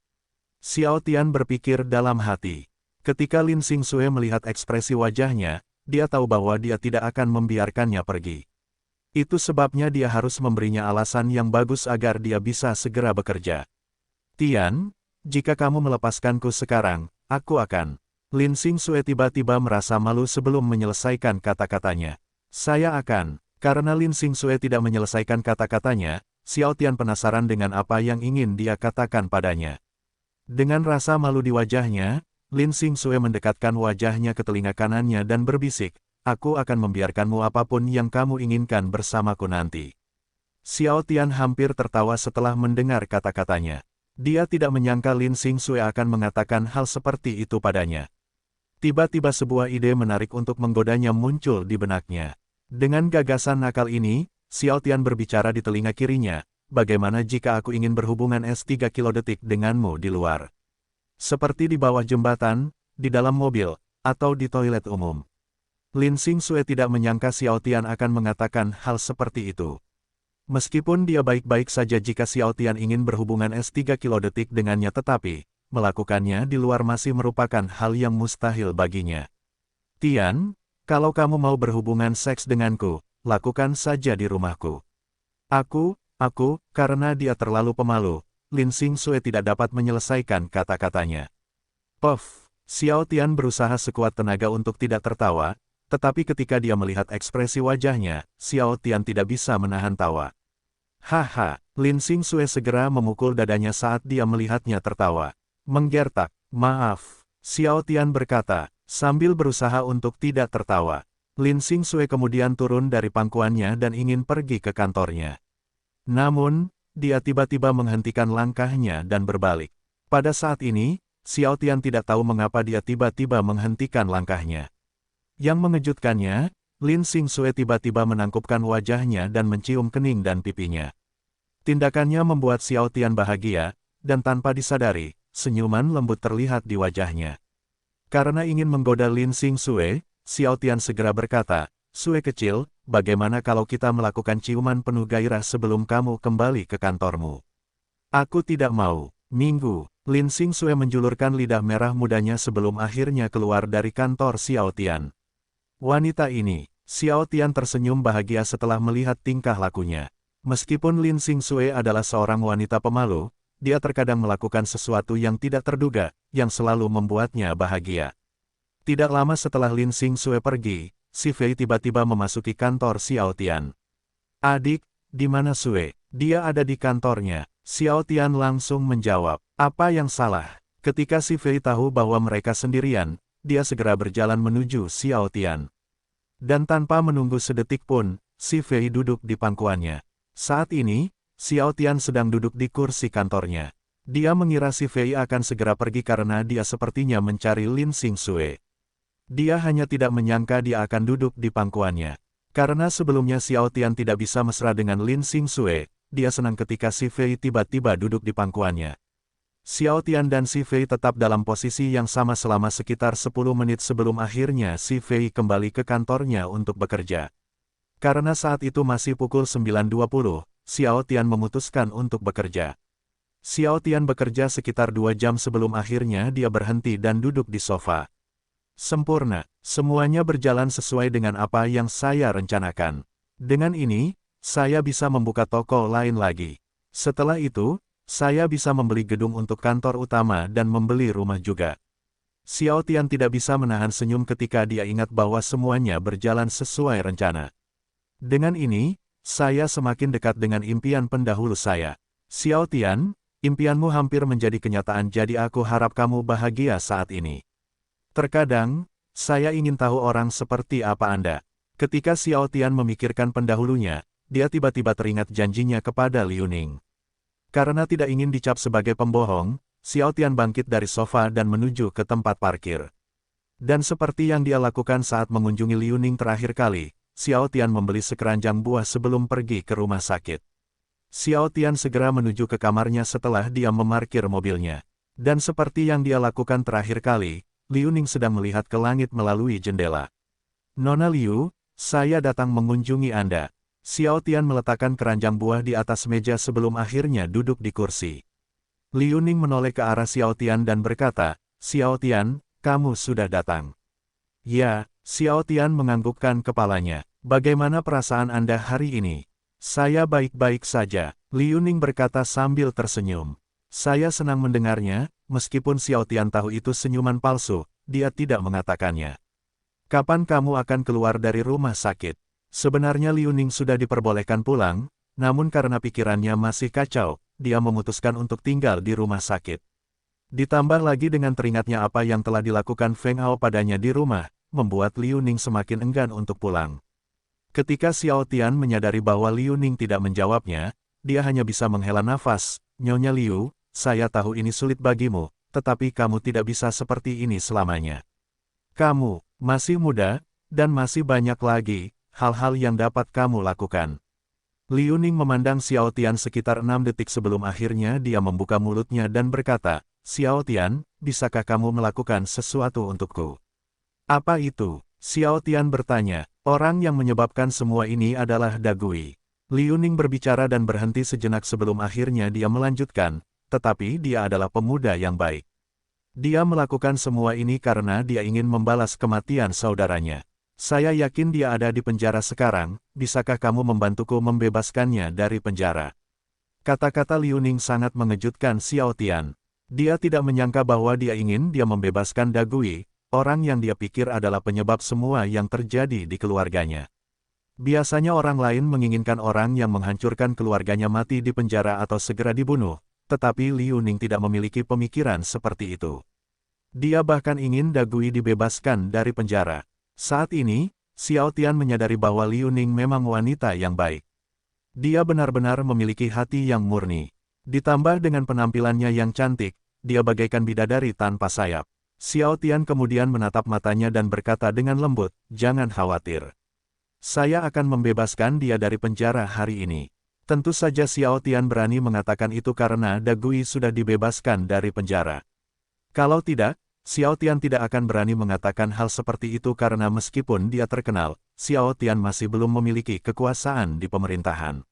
Xiao Tian berpikir dalam hati. Ketika Lin Xingxue melihat ekspresi wajahnya, dia tahu bahwa dia tidak akan membiarkannya pergi. Itu sebabnya dia harus memberinya alasan yang bagus agar dia bisa segera bekerja. Tian, jika kamu melepaskanku sekarang, aku akan. Lin Xingxue tiba-tiba merasa malu sebelum menyelesaikan kata-katanya. Saya akan. Karena Lin Xingxue tidak menyelesaikan kata-katanya, Xiao Tian penasaran dengan apa yang ingin dia katakan padanya. Dengan rasa malu di wajahnya, Lin Xingxue mendekatkan wajahnya ke telinga kanannya dan berbisik, aku akan membiarkanmu apapun yang kamu inginkan bersamaku nanti. Xiao Tian hampir tertawa setelah mendengar kata-katanya. Dia tidak menyangka Lin Xingxue akan mengatakan hal seperti itu padanya. Tiba-tiba sebuah ide menarik untuk menggodanya muncul di benaknya. Dengan gagasan nakal ini, Xiao Tian berbicara di telinga kirinya, bagaimana jika aku ingin berhubungan S3 kilodetik denganmu di luar? Seperti di bawah jembatan, di dalam mobil, atau di toilet umum. Lin Xingxue tidak menyangka Xiao Tian akan mengatakan hal seperti itu. Meskipun dia baik-baik saja jika Xiao Tian ingin berhubungan S3 kilodetik dengannya tetapi, melakukannya di luar masih merupakan hal yang mustahil baginya. Tian, kalau kamu mau berhubungan seks denganku, lakukan saja di rumahku. Karena dia terlalu pemalu, Lin Xingxue tidak dapat menyelesaikan kata-katanya. Puff, Xiao Tian berusaha sekuat tenaga untuk tidak tertawa, tetapi ketika dia melihat ekspresi wajahnya, Xiao Tian tidak bisa menahan tawa. Haha, Lin Xingxue segera memukul dadanya saat dia melihatnya tertawa. Menggertak, maaf, Xiao Tian berkata, sambil berusaha untuk tidak tertawa. Lin Xingxue kemudian turun dari pangkuannya dan ingin pergi ke kantornya. Namun, dia tiba-tiba menghentikan langkahnya dan berbalik. Pada saat ini, Xiao Tian tidak tahu mengapa dia tiba-tiba menghentikan langkahnya. Yang mengejutkannya, Lin Xingxue tiba-tiba menangkupkan wajahnya dan mencium kening dan pipinya. Tindakannya membuat Xiao Tian bahagia, dan tanpa disadari, senyuman lembut terlihat di wajahnya. Karena ingin menggoda Lin Xingxue, Xiao Tian segera berkata, Sue kecil, bagaimana kalau kita melakukan ciuman penuh gairah sebelum kamu kembali ke kantormu? Aku tidak mau. Minggu, Lin Xingxue menjulurkan lidah merah mudanya sebelum akhirnya keluar dari kantor Xiao Tian. Wanita ini, Xiao Tian tersenyum bahagia setelah melihat tingkah lakunya. Meskipun Lin Xingxue adalah seorang wanita pemalu, dia terkadang melakukan sesuatu yang tidak terduga, yang selalu membuatnya bahagia. Tidak lama setelah Lin Xingxue pergi, Si Fei tiba-tiba memasuki kantor Xiao Tian. Adik, di mana Sue? Dia ada di kantornya. Xiao Tian langsung menjawab, apa yang salah? Ketika Si Fei tahu bahwa mereka sendirian, dia segera berjalan menuju Xiao Tian. Dan tanpa menunggu sedetik pun, Si Fei duduk di pangkuannya. Saat ini, Xiao Tian sedang duduk di kursi kantornya. Dia mengira Si Fei akan segera pergi karena dia sepertinya mencari Lin Xingxue. Dia hanya tidak menyangka dia akan duduk di pangkuannya. Karena sebelumnya Xiao Tian tidak bisa mesra dengan Lin Xingxue, dia senang ketika Si Fei tiba-tiba duduk di pangkuannya. Xiao Tian dan Si Fei tetap dalam posisi yang sama selama sekitar 10 menit sebelum akhirnya Si Fei kembali ke kantornya untuk bekerja. Karena saat itu masih pukul 9.20, Xiao Tian memutuskan untuk bekerja. Xiao Tian bekerja sekitar 2 jam sebelum akhirnya dia berhenti dan duduk di sofa. Sempurna, semuanya berjalan sesuai dengan apa yang saya rencanakan. Dengan ini, saya bisa membuka toko lain lagi. Setelah itu, saya bisa membeli gedung untuk kantor utama dan membeli rumah juga. Xiao Tian tidak bisa menahan senyum ketika dia ingat bahwa semuanya berjalan sesuai rencana. Dengan ini, saya semakin dekat dengan impian pendahulu saya. Xiao Tian, impianmu hampir menjadi kenyataan, jadi aku harap kamu bahagia saat ini. Terkadang, saya ingin tahu orang seperti apa Anda. Ketika Xiao Tian memikirkan pendahulunya, dia tiba-tiba teringat janjinya kepada Liu Ning. Karena tidak ingin dicap sebagai pembohong, Xiao Tian bangkit dari sofa dan menuju ke tempat parkir. Dan seperti yang dia lakukan saat mengunjungi Liu Ning terakhir kali, Xiao Tian membeli sekeranjang buah sebelum pergi ke rumah sakit. Xiao Tian segera menuju ke kamarnya setelah dia memarkir mobilnya. Dan seperti yang dia lakukan terakhir kali, Liu Ning sedang melihat ke langit melalui jendela. Nona Liu, saya datang mengunjungi Anda. Xiao Tian meletakkan keranjang buah di atas meja sebelum akhirnya duduk di kursi. Liu Ning menoleh ke arah Xiao Tian dan berkata, Xiao Tian, kamu sudah datang. Ya, Xiao Tian menganggukkan kepalanya. Bagaimana perasaan Anda hari ini? Saya baik-baik saja, Liu Ning berkata sambil tersenyum. Saya senang mendengarnya, meskipun Xiao Tian tahu itu senyuman palsu, dia tidak mengatakannya. Kapan kamu akan keluar dari rumah sakit? Sebenarnya Liu Ning sudah diperbolehkan pulang, namun karena pikirannya masih kacau, dia memutuskan untuk tinggal di rumah sakit. Ditambah lagi dengan teringatnya apa yang telah dilakukan Feng Hao padanya di rumah, membuat Liu Ning semakin enggan untuk pulang. Ketika Xiao Tian menyadari bahwa Liu Ning tidak menjawabnya, dia hanya bisa menghela nafas. Nyonya Liu, saya tahu ini sulit bagimu, tetapi kamu tidak bisa seperti ini selamanya. Kamu masih muda, dan masih banyak lagi hal-hal yang dapat kamu lakukan. Liu Ning memandang Xiao Tian sekitar 6 detik sebelum akhirnya dia membuka mulutnya dan berkata, Xiao Tian, bisakah kamu melakukan sesuatu untukku? Apa itu? Xiao Tian bertanya. Orang yang menyebabkan semua ini adalah Dagui. Liu Ning berbicara dan berhenti sejenak sebelum akhirnya dia melanjutkan, tetapi dia adalah pemuda yang baik. Dia melakukan semua ini karena dia ingin membalas kematian saudaranya. Saya yakin dia ada di penjara sekarang, bisakah kamu membantuku membebaskannya dari penjara? Kata-kata Liu Ning sangat mengejutkan Xiao Tian. Dia tidak menyangka bahwa dia membebaskan Dagui, orang yang dia pikir adalah penyebab semua yang terjadi di keluarganya. Biasanya orang lain menginginkan orang yang menghancurkan keluarganya mati di penjara atau segera dibunuh, tetapi Liu Ning tidak memiliki pemikiran seperti itu. Dia bahkan ingin Dagui dibebaskan dari penjara. Saat ini, Xiao Tian menyadari bahwa Liu Ning memang wanita yang baik. Dia benar-benar memiliki hati yang murni. Ditambah dengan penampilannya yang cantik, dia bagaikan bidadari tanpa sayap. Xiao Tian kemudian menatap matanya dan berkata dengan lembut, jangan khawatir. Saya akan membebaskan dia dari penjara hari ini. Tentu saja Xiao Tian berani mengatakan itu karena Dagui sudah dibebaskan dari penjara. Kalau tidak, Xiao Tian tidak akan berani mengatakan hal seperti itu karena meskipun dia terkenal, Xiao Tian masih belum memiliki kekuasaan di pemerintahan.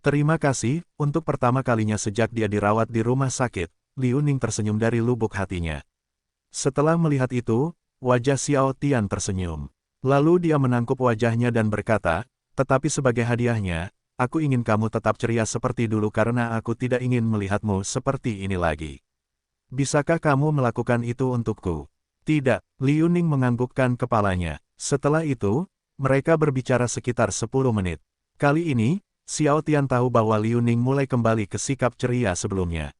Terima kasih, untuk pertama kalinya sejak dia dirawat di rumah sakit, Liu Ning tersenyum dari lubuk hatinya. Setelah melihat itu, wajah Xiao Tian tersenyum. Lalu dia menangkup wajahnya dan berkata, tetapi sebagai hadiahnya, aku ingin kamu tetap ceria seperti dulu karena aku tidak ingin melihatmu seperti ini lagi. Bisakah kamu melakukan itu untukku? Tidak, Liu Ning menganggukkan kepalanya. Setelah itu, mereka berbicara sekitar 10 menit. Kali ini, Xiao Tian tahu bahwa Liu Ning mulai kembali ke sikap ceria sebelumnya.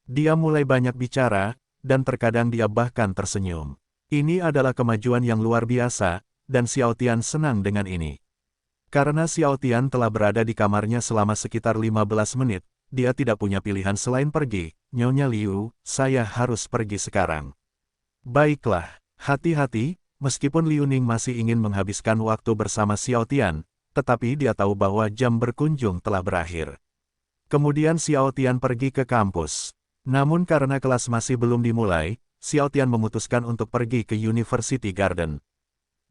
Dia mulai banyak bicara, dan terkadang dia bahkan tersenyum. Ini adalah kemajuan yang luar biasa, dan Xiao Tian senang dengan ini. Karena Xiao Tian telah berada di kamarnya selama sekitar 15 menit, dia tidak punya pilihan selain pergi. Nyonya Liu, saya harus pergi sekarang. Baiklah, hati-hati, meskipun Liu Ning masih ingin menghabiskan waktu bersama Xiao Tian, tetapi dia tahu bahwa jam berkunjung telah berakhir. Kemudian Xiao Tian pergi ke kampus. Namun karena kelas masih belum dimulai, Xiao Tian memutuskan untuk pergi ke University Garden.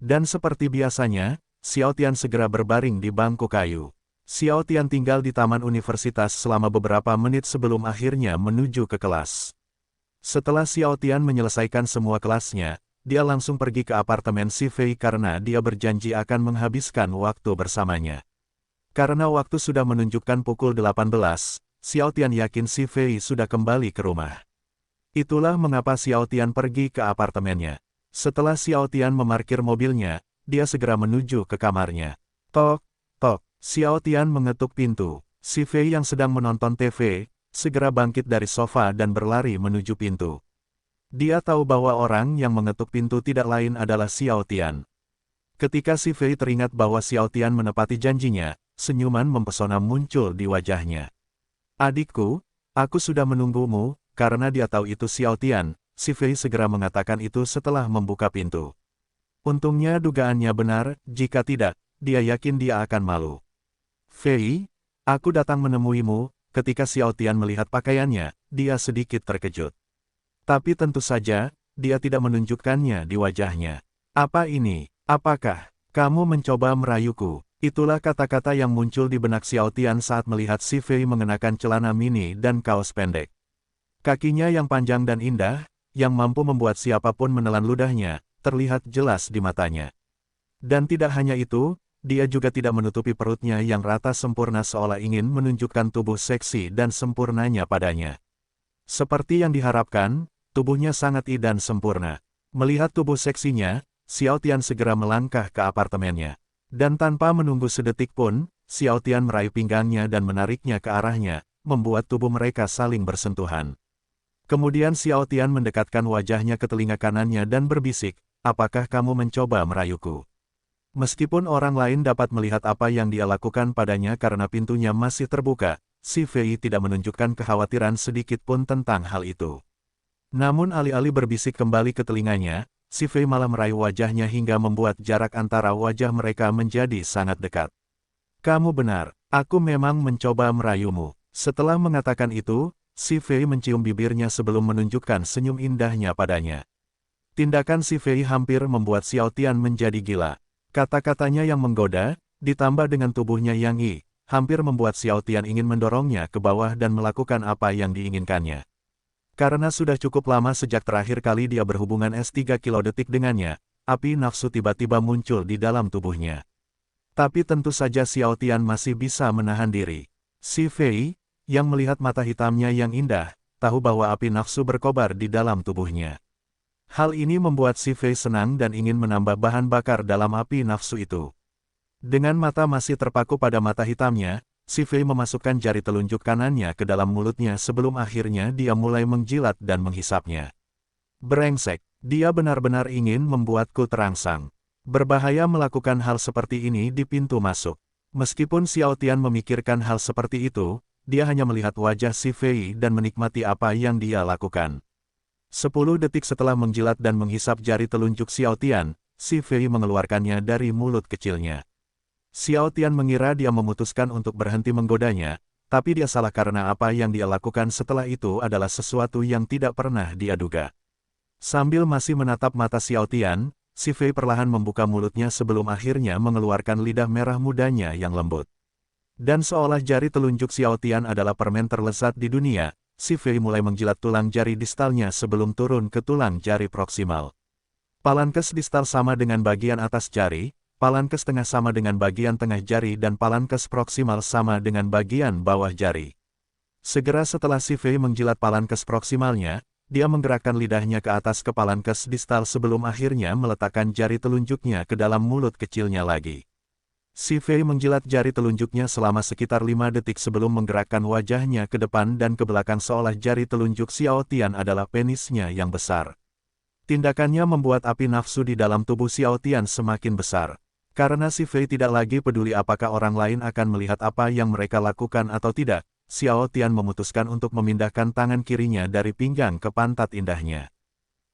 Dan seperti biasanya, Xiao Tian segera berbaring di bangku kayu. Xiao Tian tinggal di taman universitas selama beberapa menit sebelum akhirnya menuju ke kelas. Setelah Xiao Tian menyelesaikan semua kelasnya, dia langsung pergi ke apartemen Si Fei karena dia berjanji akan menghabiskan waktu bersamanya. Karena waktu sudah menunjukkan pukul 18, Xiao Tian yakin Si Fei sudah kembali ke rumah. Itulah mengapa Xiao Tian pergi ke apartemennya. Setelah Xiao Tian memarkir mobilnya, dia segera menuju ke kamarnya. Tok, tok, Xiao Tian mengetuk pintu. Si Fei yang sedang menonton TV, segera bangkit dari sofa dan berlari menuju pintu. Dia tahu bahwa orang yang mengetuk pintu tidak lain adalah Xiao Tian. Ketika Si Fei teringat bahwa Xiao Tian menepati janjinya, senyuman mempesona muncul di wajahnya. Adikku, aku sudah menunggumu, karena dia tahu itu Xiao Tian. Si Fei segera mengatakan itu setelah membuka pintu. Untungnya dugaannya benar, jika tidak, dia yakin dia akan malu. Fei, aku datang menemuimu. Ketika Xiao Tian melihat pakaiannya, dia sedikit terkejut. Tapi tentu saja, dia tidak menunjukkannya di wajahnya. Apa ini? Apakah kamu mencoba merayuku? Itulah kata-kata yang muncul di benak Xiao Tian saat melihat Si Fei mengenakan celana mini dan kaos pendek. Kakinya yang panjang dan indah, yang mampu membuat siapapun menelan ludahnya, terlihat jelas di matanya. Dan tidak hanya itu, dia juga tidak menutupi perutnya yang rata sempurna seolah ingin menunjukkan tubuh seksi dan sempurnanya padanya. Seperti yang diharapkan, tubuhnya sangat dan sempurna. Melihat tubuh seksinya, Xiao Tian segera melangkah ke apartemennya. Dan tanpa menunggu sedetik pun, Xiao Tian meraih pinggangnya dan menariknya ke arahnya, membuat tubuh mereka saling bersentuhan. Kemudian Xiao Tian mendekatkan wajahnya ke telinga kanannya dan berbisik, apakah kamu mencoba merayuku? Meskipun orang lain dapat melihat apa yang dia lakukan padanya karena pintunya masih terbuka, Si Fei tidak menunjukkan kekhawatiran sedikit pun tentang hal itu. Namun alih-alih berbisik kembali ke telinganya, Si Fei malah meraih wajahnya hingga membuat jarak antara wajah mereka menjadi sangat dekat. Kamu benar, aku memang mencoba merayumu. Setelah mengatakan itu, Si Fei mencium bibirnya sebelum menunjukkan senyum indahnya padanya. Tindakan Si Fei hampir membuat Xiao Tian menjadi gila. Kata-katanya yang menggoda, ditambah dengan tubuhnya yang hampir membuat Xiao Tian ingin mendorongnya ke bawah dan melakukan apa yang diinginkannya. Karena sudah cukup lama sejak terakhir kali dia berhubungan S3 kilodetik dengannya, api nafsu tiba-tiba muncul di dalam tubuhnya. Tapi tentu saja Xiao Tian masih bisa menahan diri. Si Fei, yang melihat mata hitamnya yang indah, tahu bahwa api nafsu berkobar di dalam tubuhnya. Hal ini membuat Si Fei senang dan ingin menambah bahan bakar dalam api nafsu itu. Dengan mata masih terpaku pada mata hitamnya, Si Fei memasukkan jari telunjuk kanannya ke dalam mulutnya sebelum akhirnya dia mulai menjilat dan menghisapnya. Brengsek, dia benar-benar ingin membuatku terangsang. Berbahaya melakukan hal seperti ini di pintu masuk. Meskipun Xiao Tian memikirkan hal seperti itu, dia hanya melihat wajah Si Fei dan menikmati apa yang dia lakukan. 10 detik setelah menjilat dan menghisap jari telunjuk Xiao Tian, Si Fei mengeluarkannya dari mulut kecilnya. Xiao Tian mengira dia memutuskan untuk berhenti menggodanya, tapi dia salah karena apa yang dia lakukan setelah itu adalah sesuatu yang tidak pernah dia duga. Sambil masih menatap mata Xiao Tian, Si Fei perlahan membuka mulutnya sebelum akhirnya mengeluarkan lidah merah mudanya yang lembut. Dan seolah jari telunjuk Xiao Tian adalah permen terlezat di dunia, Si Fei mulai menjilat tulang jari distalnya sebelum turun ke tulang jari proksimal. Palankes distal sama dengan bagian atas jari, palankes tengah sama dengan bagian tengah jari dan palankes proksimal sama dengan bagian bawah jari. Segera setelah Si Fei menjilat palankes proksimalnya, dia menggerakkan lidahnya ke atas ke palankes distal sebelum akhirnya meletakkan jari telunjuknya ke dalam mulut kecilnya lagi. Si Fei menjilat jari telunjuknya selama sekitar 5 detik sebelum menggerakkan wajahnya ke depan dan ke belakang seolah jari telunjuk Xiao Tian adalah penisnya yang besar. Tindakannya membuat api nafsu di dalam tubuh Xiao Tian semakin besar. Karena Si Fei tidak lagi peduli apakah orang lain akan melihat apa yang mereka lakukan atau tidak, Xiao Tian memutuskan untuk memindahkan tangan kirinya dari pinggang ke pantat indahnya.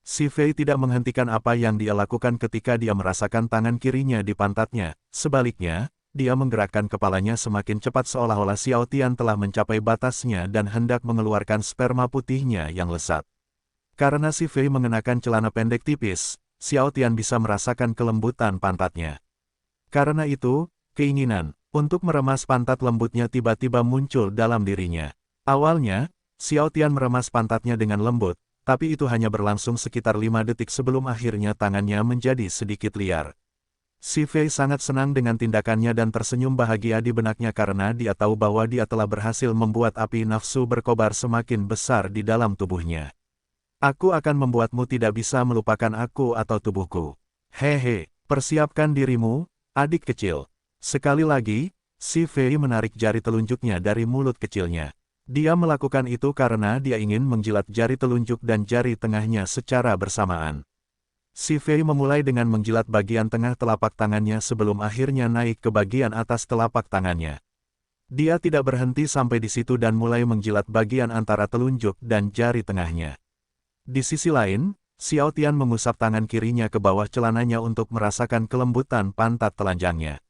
Si Fei tidak menghentikan apa yang dia lakukan ketika dia merasakan tangan kirinya di pantatnya. Sebaliknya, dia menggerakkan kepalanya semakin cepat seolah-olah Xiao Tian telah mencapai batasnya dan hendak mengeluarkan sperma putihnya yang lesat. Karena si Fei mengenakan celana pendek tipis, Xiao Tian bisa merasakan kelembutan pantatnya. Karena itu, keinginan untuk meremas pantat lembutnya tiba-tiba muncul dalam dirinya. Awalnya, Xiao Tian meremas pantatnya dengan lembut, tapi itu hanya berlangsung sekitar 5 detik sebelum akhirnya tangannya menjadi sedikit liar. Si Fei sangat senang dengan tindakannya dan tersenyum bahagia di benaknya karena dia tahu bahwa dia telah berhasil membuat api nafsu berkobar semakin besar di dalam tubuhnya. Aku akan membuatmu tidak bisa melupakan aku atau tubuhku. Hehe, persiapkan dirimu, adik kecil. Sekali lagi, si Fei menarik jari telunjuknya dari mulut kecilnya. Dia melakukan itu karena dia ingin menjilat jari telunjuk dan jari tengahnya secara bersamaan. Si Fei memulai dengan menjilat bagian tengah telapak tangannya sebelum akhirnya naik ke bagian atas telapak tangannya. Dia tidak berhenti sampai di situ dan mulai menjilat bagian antara telunjuk dan jari tengahnya. Di sisi lain, Xiao Tian mengusap tangan kirinya ke bawah celananya untuk merasakan kelembutan pantat telanjangnya.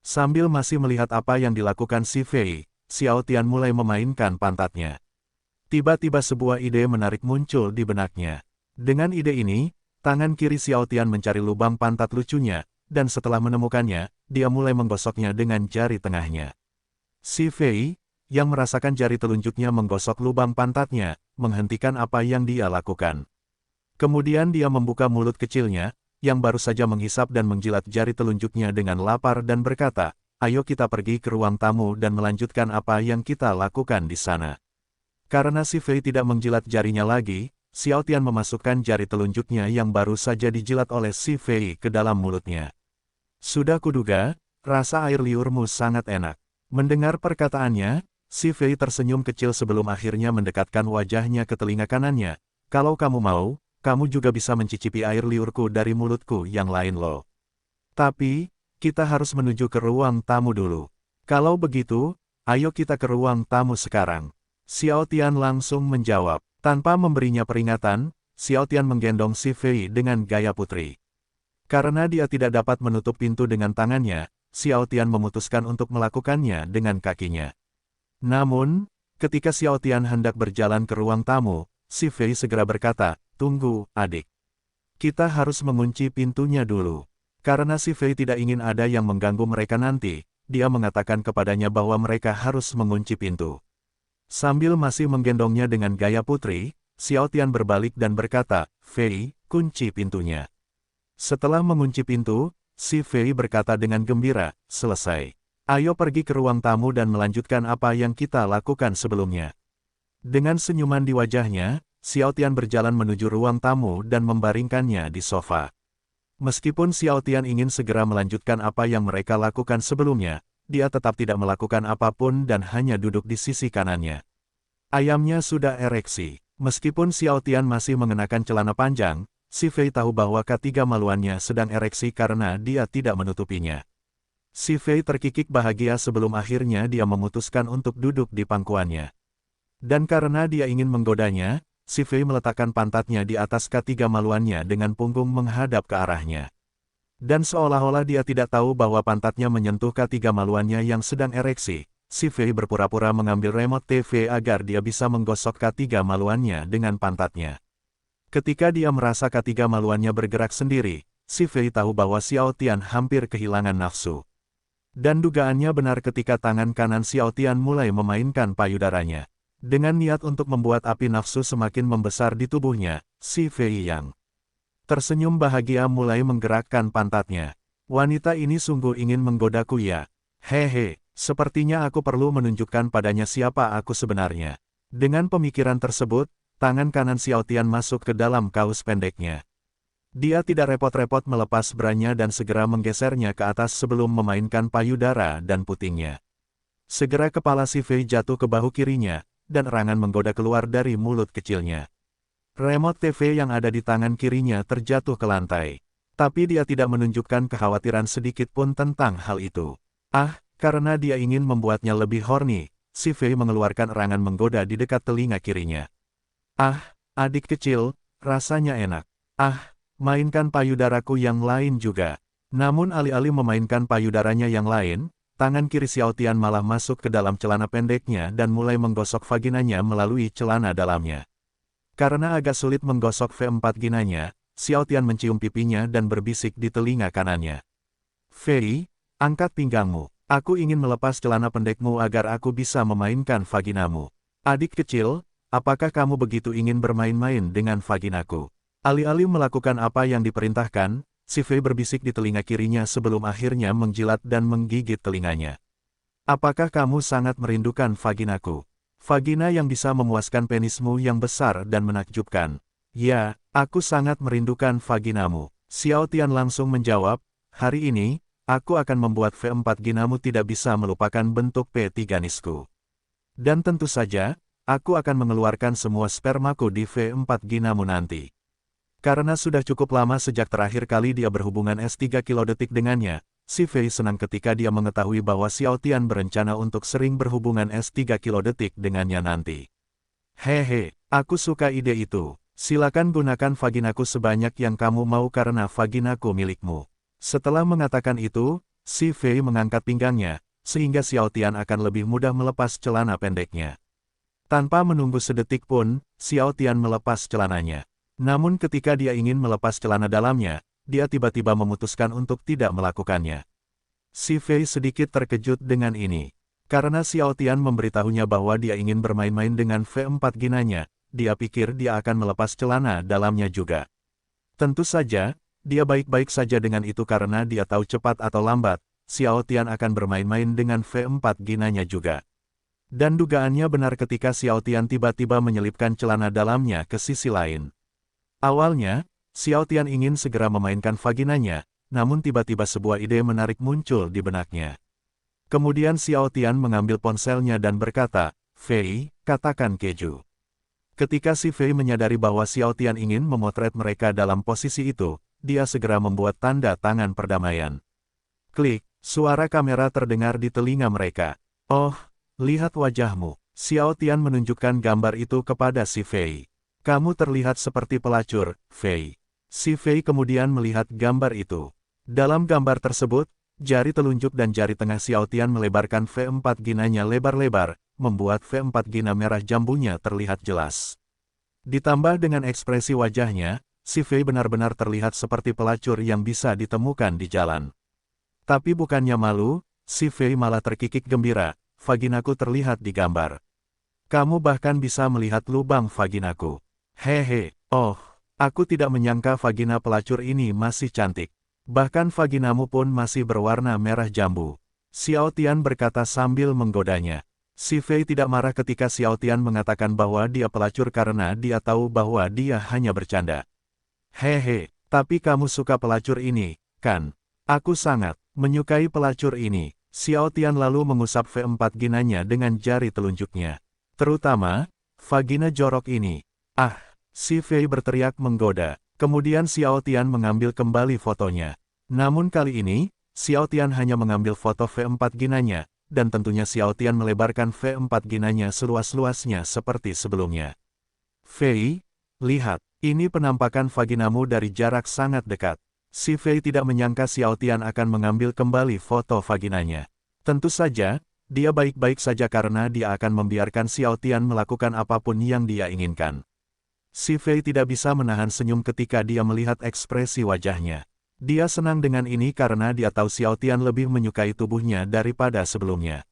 Sambil masih melihat apa yang dilakukan si Fei, Xiao Tian mulai memainkan pantatnya. Tiba-tiba sebuah ide menarik muncul di benaknya. Dengan ide ini, tangan kiri Xiao Tian mencari lubang pantat lucunya, dan setelah menemukannya, dia mulai menggosoknya dengan jari tengahnya. Si Fei, yang merasakan jari telunjuknya menggosok lubang pantatnya, menghentikan apa yang dia lakukan. Kemudian dia membuka mulut kecilnya, yang baru saja menghisap dan menjilat jari telunjuknya dengan lapar dan berkata, "Ayo kita pergi ke ruang tamu dan melanjutkan apa yang kita lakukan di sana." Karena si Fei tidak menjilat jarinya lagi, Xiao Tian memasukkan jari telunjuknya yang baru saja dijilat oleh si Fei ke dalam mulutnya. "Sudah kuduga, rasa air liurmu sangat enak." Mendengar perkataannya, si Fei tersenyum kecil sebelum akhirnya mendekatkan wajahnya ke telinga kanannya. "Kalau kamu mau, kamu juga bisa mencicipi air liurku dari mulutku yang lain loh. Tapi, kita harus menuju ke ruang tamu dulu. Kalau begitu, ayo kita ke ruang tamu sekarang." Xiao Tian langsung menjawab. Tanpa memberinya peringatan, Xiao Tian menggendong si Fei dengan gaya putri. Karena dia tidak dapat menutup pintu dengan tangannya, Xiao Tian memutuskan untuk melakukannya dengan kakinya. Namun, ketika Xiao Tian hendak berjalan ke ruang tamu, si Fei segera berkata, "Tunggu, adik. Kita harus mengunci pintunya dulu." Karena si Fei tidak ingin ada yang mengganggu mereka nanti, dia mengatakan kepadanya bahwa mereka harus mengunci pintu. Sambil masih menggendongnya dengan gaya putri, Xiao Tian berbalik dan berkata, "Fei, kunci pintunya." Setelah mengunci pintu, si Fei berkata dengan gembira, "Selesai. Ayo pergi ke ruang tamu dan melanjutkan apa yang kita lakukan sebelumnya." Dengan senyuman di wajahnya, Xiao Tian berjalan menuju ruang tamu dan membaringkannya di sofa. Meskipun Xiao Tian ingin segera melanjutkan apa yang mereka lakukan sebelumnya, dia tetap tidak melakukan apapun dan hanya duduk di sisi kanannya. Ayamnya sudah ereksi. Meskipun Xiao Tian masih mengenakan celana panjang, si Fei tahu bahwa ketiga maluannya sedang ereksi karena dia tidak menutupinya. Si Fei terkikik bahagia sebelum akhirnya dia memutuskan untuk duduk di pangkuannya. Dan karena dia ingin menggodanya, si Fei meletakkan pantatnya di atas ketiga maluannya dengan punggung menghadap ke arahnya. Dan seolah-olah dia tidak tahu bahwa pantatnya menyentuh ketiga maluannya yang sedang ereksi, si Fei berpura-pura mengambil remote TV agar dia bisa menggosok ketiga maluannya dengan pantatnya. Ketika dia merasa ketiga maluannya bergerak sendiri, si Fei tahu bahwa Xiao Tian hampir kehilangan nafsu. Dan dugaannya benar ketika tangan kanan Xiao Tian mulai memainkan payudaranya. Dengan niat untuk membuat api nafsu semakin membesar di tubuhnya, si Fei yang tersenyum bahagia mulai menggerakkan pantatnya. "Wanita ini sungguh ingin menggodaku ya. Hehe, sepertinya aku perlu menunjukkan padanya siapa aku sebenarnya." Dengan pemikiran tersebut, tangan kanan Xiao Tian masuk ke dalam kaus pendeknya. Dia tidak repot-repot melepas branya dan segera menggesernya ke atas sebelum memainkan payudara dan putingnya. Segera kepala si Fei jatuh ke bahu kirinya, dan erangan menggoda keluar dari mulut kecilnya. Remote TV yang ada di tangan kirinya terjatuh ke lantai. Tapi dia tidak menunjukkan kekhawatiran sedikit pun tentang hal itu. Karena dia ingin membuatnya lebih horny, si Fei mengeluarkan erangan menggoda di dekat telinga kirinya. Adik kecil, rasanya enak. Mainkan payudaraku yang lain juga." Namun alih-alih memainkan payudaranya yang lain, tangan kiri Xiao Tian malah masuk ke dalam celana pendeknya dan mulai menggosok vaginanya melalui celana dalamnya. Karena agak sulit menggosok V4 ginanya, Xiao Tian mencium pipinya dan berbisik di telinga kanannya. Fei, angkat pinggangmu. Aku ingin melepas celana pendekmu agar aku bisa memainkan vaginamu. Adik kecil, apakah kamu begitu ingin bermain-main dengan vaginaku? Alih-alih melakukan apa yang diperintahkan, si Fei berbisik di telinga kirinya sebelum akhirnya menjilat dan menggigit telinganya. Apakah kamu sangat merindukan vaginaku? Vagina yang bisa memuaskan penismu yang besar dan menakjubkan. Ya, aku sangat merindukan vaginamu. Xiao Tian langsung menjawab, hari ini, aku akan membuat V4 ginamu tidak bisa melupakan bentuk P3 nisku. Dan tentu saja, aku akan mengeluarkan semua spermaku di V4 ginamu nanti. Karena sudah cukup lama sejak terakhir kali dia berhubungan S3 kilodetik dengannya, si Fei senang ketika dia mengetahui bahwa Xiao Tian berencana untuk sering berhubungan S3 kilodetik dengannya nanti. Hehe, aku suka ide itu. Silakan gunakan vaginaku sebanyak yang kamu mau karena vaginaku milikmu. Setelah mengatakan itu, si Fei mengangkat pinggangnya, sehingga Xiao Tian akan lebih mudah melepas celana pendeknya. Tanpa menunggu sedetik pun, Xiao Tian melepas celananya. Namun ketika dia ingin melepas celana dalamnya, dia tiba-tiba memutuskan untuk tidak melakukannya. Si Fei sedikit terkejut dengan ini. Karena Xiao Tian memberitahunya bahwa dia ingin bermain-main dengan V4 ginanya, dia pikir dia akan melepas celana dalamnya juga. Tentu saja, dia baik-baik saja dengan itu karena dia tahu cepat atau lambat, Xiao Tian akan bermain-main dengan V4 ginanya juga. Dan dugaannya benar ketika Xiao Tian tiba-tiba menyelipkan celana dalamnya ke sisi lain. Awalnya, Xiao Tian ingin segera memainkan vaginanya, namun tiba-tiba sebuah ide menarik muncul di benaknya. Kemudian Xiao Tian mengambil ponselnya dan berkata, Fei, katakan keju. Ketika si Fei menyadari bahwa Xiao Tian ingin memotret mereka dalam posisi itu, dia segera membuat tanda tangan perdamaian. Klik, suara kamera terdengar di telinga mereka. Oh, lihat wajahmu. Xiao Tian menunjukkan gambar itu kepada si Fei. Kamu terlihat seperti pelacur, Fei. Si Fei kemudian melihat gambar itu. Dalam gambar tersebut, jari telunjuk dan jari tengah Xiao Tian melebarkan V4 ginanya lebar-lebar, membuat V4 gina merah jambunya terlihat jelas. Ditambah dengan ekspresi wajahnya, si Fei benar-benar terlihat seperti pelacur yang bisa ditemukan di jalan. Tapi bukannya malu, si Fei malah terkikik gembira, vaginaku terlihat di gambar. Kamu bahkan bisa melihat lubang vaginaku. Hehe, oh, aku tidak menyangka vagina pelacur ini masih cantik. Bahkan vaginamu pun masih berwarna merah jambu. Xiao Tian berkata sambil menggodanya. Si Fei tidak marah ketika Xiao Tian mengatakan bahwa dia pelacur karena dia tahu bahwa dia hanya bercanda. Hehe, tapi kamu suka pelacur ini, kan? Aku sangat menyukai pelacur ini. Xiao Tian lalu mengusap V4 ginanya dengan jari telunjuknya. Terutama, vagina jorok ini. Ah! Si Fei berteriak menggoda. Kemudian Xiao Tian mengambil kembali fotonya. Namun kali ini, Xiao Tian hanya mengambil foto V4 ginanya, dan tentunya Xiao Tian melebarkan V4 ginanya seluas-luasnya seperti sebelumnya. Fei, lihat, ini penampakan vaginamu dari jarak sangat dekat. Si Fei tidak menyangka Xiao Tian akan mengambil kembali foto vaginanya. Tentu saja, dia baik-baik saja karena dia akan membiarkan Xiao Tian melakukan apapun yang dia inginkan. Si Fei tidak bisa menahan senyum ketika dia melihat ekspresi wajahnya. Dia senang dengan ini karena dia tahu Xiao Tian lebih menyukai tubuhnya daripada sebelumnya.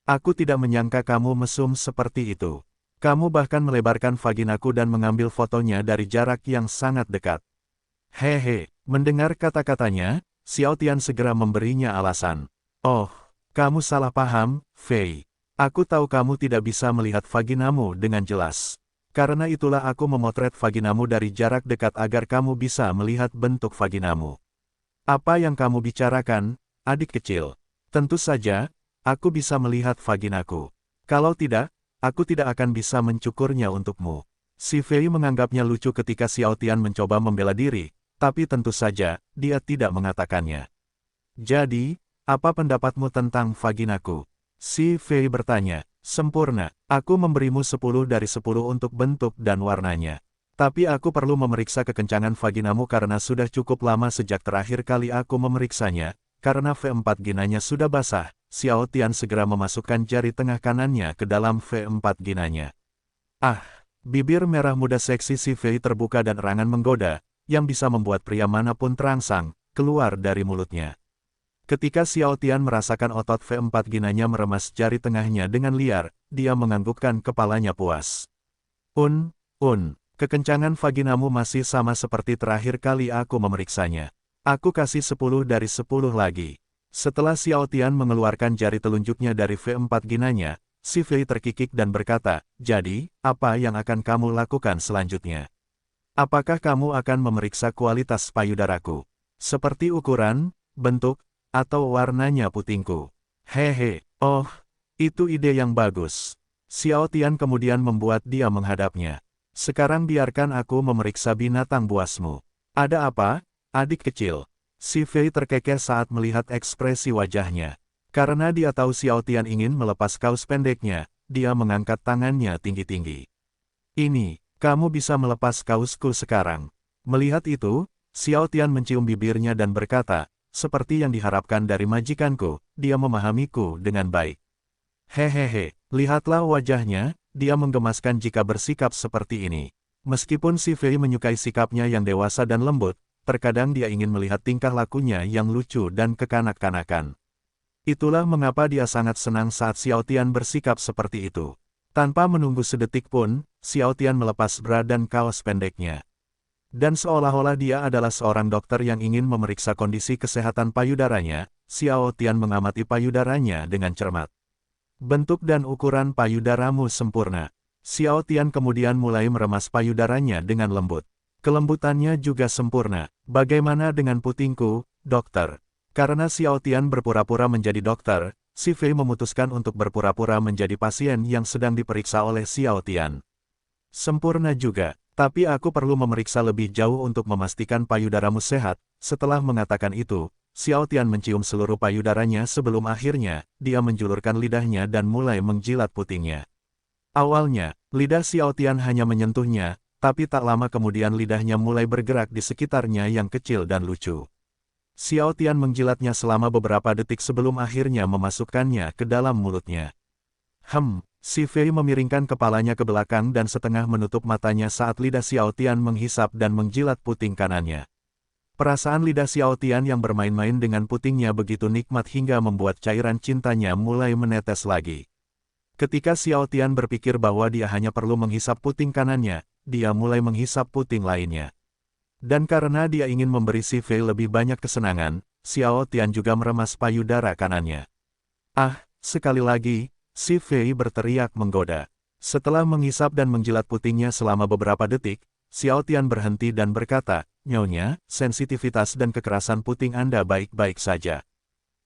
Aku tidak menyangka kamu mesum seperti itu. Kamu bahkan melebarkan vaginaku dan mengambil fotonya dari jarak yang sangat dekat. Hehe, mendengar kata-katanya, Xiao Tian segera memberinya alasan. Oh, kamu salah paham, Fei. Aku tahu kamu tidak bisa melihat vaginamu dengan jelas. Karena itulah aku memotret vaginamu dari jarak dekat agar kamu bisa melihat bentuk vaginamu. Apa yang kamu bicarakan, adik kecil? Tentu saja, aku bisa melihat vaginaku. Kalau tidak, aku tidak akan bisa mencukurnya untukmu. Si Fei menganggapnya lucu ketika Xiao Tian mencoba membela diri, tapi tentu saja, dia tidak mengatakannya. Jadi, apa pendapatmu tentang vaginaku? Si Fei bertanya. Sempurna, aku memberimu 10 dari 10 untuk bentuk dan warnanya. Tapi aku perlu memeriksa kekencangan vaginamu karena sudah cukup lama sejak terakhir kali aku memeriksanya, karena V4 ginanya sudah basah, Xiao Tian segera memasukkan jari tengah kanannya ke dalam V4 ginanya. Ah! Bibir merah muda seksi si Fei terbuka dan erangan menggoda, yang bisa membuat pria manapun terangsang, keluar dari mulutnya. Ketika Xiao Tian merasakan otot V4 ginanya meremas jari tengahnya dengan liar, dia menganggukkan kepalanya puas. Kekencangan vaginamu masih sama seperti terakhir kali aku memeriksanya. Aku kasih 10 dari 10 lagi. Setelah Xiao Tian mengeluarkan jari telunjuknya dari V4 ginanya, si Fei terkikik dan berkata, jadi, apa yang akan kamu lakukan selanjutnya? Apakah kamu akan memeriksa kualitas payudaraku? Seperti ukuran, bentuk, atau warnanya putingku? Hehe, oh, itu ide yang bagus. Xiao Tian kemudian membuat dia menghadapnya. Sekarang biarkan aku memeriksa binatang buasmu. Ada apa, adik kecil? Si Fei terkekeh saat melihat ekspresi wajahnya. Karena dia tahu Xiao Tian ingin melepas kaos pendeknya, dia mengangkat tangannya tinggi-tinggi. Ini, kamu bisa melepas kaosku sekarang. Melihat itu, Xiao Tian mencium bibirnya dan berkata, seperti yang diharapkan dari majikanku, dia memahamiku dengan baik. Hehehe, lihatlah wajahnya, dia menggemaskan jika bersikap seperti ini. Meskipun si Fei menyukai sikapnya yang dewasa dan lembut, terkadang dia ingin melihat tingkah lakunya yang lucu dan kekanak-kanakan. Itulah mengapa dia sangat senang saat Xiao Tian bersikap seperti itu. Tanpa menunggu sedetik pun, Xiao Tian melepas bra dan kaos pendeknya. Dan seolah-olah dia adalah seorang dokter yang ingin memeriksa kondisi kesehatan payudaranya, Xiao Tian mengamati payudaranya dengan cermat. Bentuk dan ukuran payudaramu sempurna. Xiao Tian kemudian mulai meremas payudaranya dengan lembut. Kelembutannya juga sempurna. Bagaimana dengan putingku, dokter? Karena Xiao Tian berpura-pura menjadi dokter, si Fei memutuskan untuk berpura-pura menjadi pasien yang sedang diperiksa oleh Xiao Tian. Sempurna juga, tapi aku perlu memeriksa lebih jauh untuk memastikan payudaramu sehat. Setelah mengatakan itu, Xiao Tian mencium seluruh payudaranya sebelum akhirnya, dia menjulurkan lidahnya dan mulai menjilat putingnya. Awalnya, lidah Xiao Tian hanya menyentuhnya, tapi tak lama kemudian lidahnya mulai bergerak di sekitarnya yang kecil dan lucu. Xiao Tian menjilatnya selama beberapa detik sebelum akhirnya memasukkannya ke dalam mulutnya. Si Fei memiringkan kepalanya ke belakang dan setengah menutup matanya saat lidah Xiao Tian menghisap dan menjilat puting kanannya. Perasaan lidah Xiao Tian yang bermain-main dengan putingnya begitu nikmat hingga membuat cairan cintanya mulai menetes lagi. Ketika Xiao Tian berpikir bahwa dia hanya perlu menghisap puting kanannya, dia mulai menghisap puting lainnya. Dan karena dia ingin memberi si Fei lebih banyak kesenangan, Xiao Tian juga meremas payudara kanannya. Ah, sekali lagi, si Fei berteriak menggoda. Setelah menghisap dan menjilat putingnya selama beberapa detik, Xiao Tian berhenti dan berkata, Nyonya, sensitivitas dan kekerasan puting Anda baik-baik saja.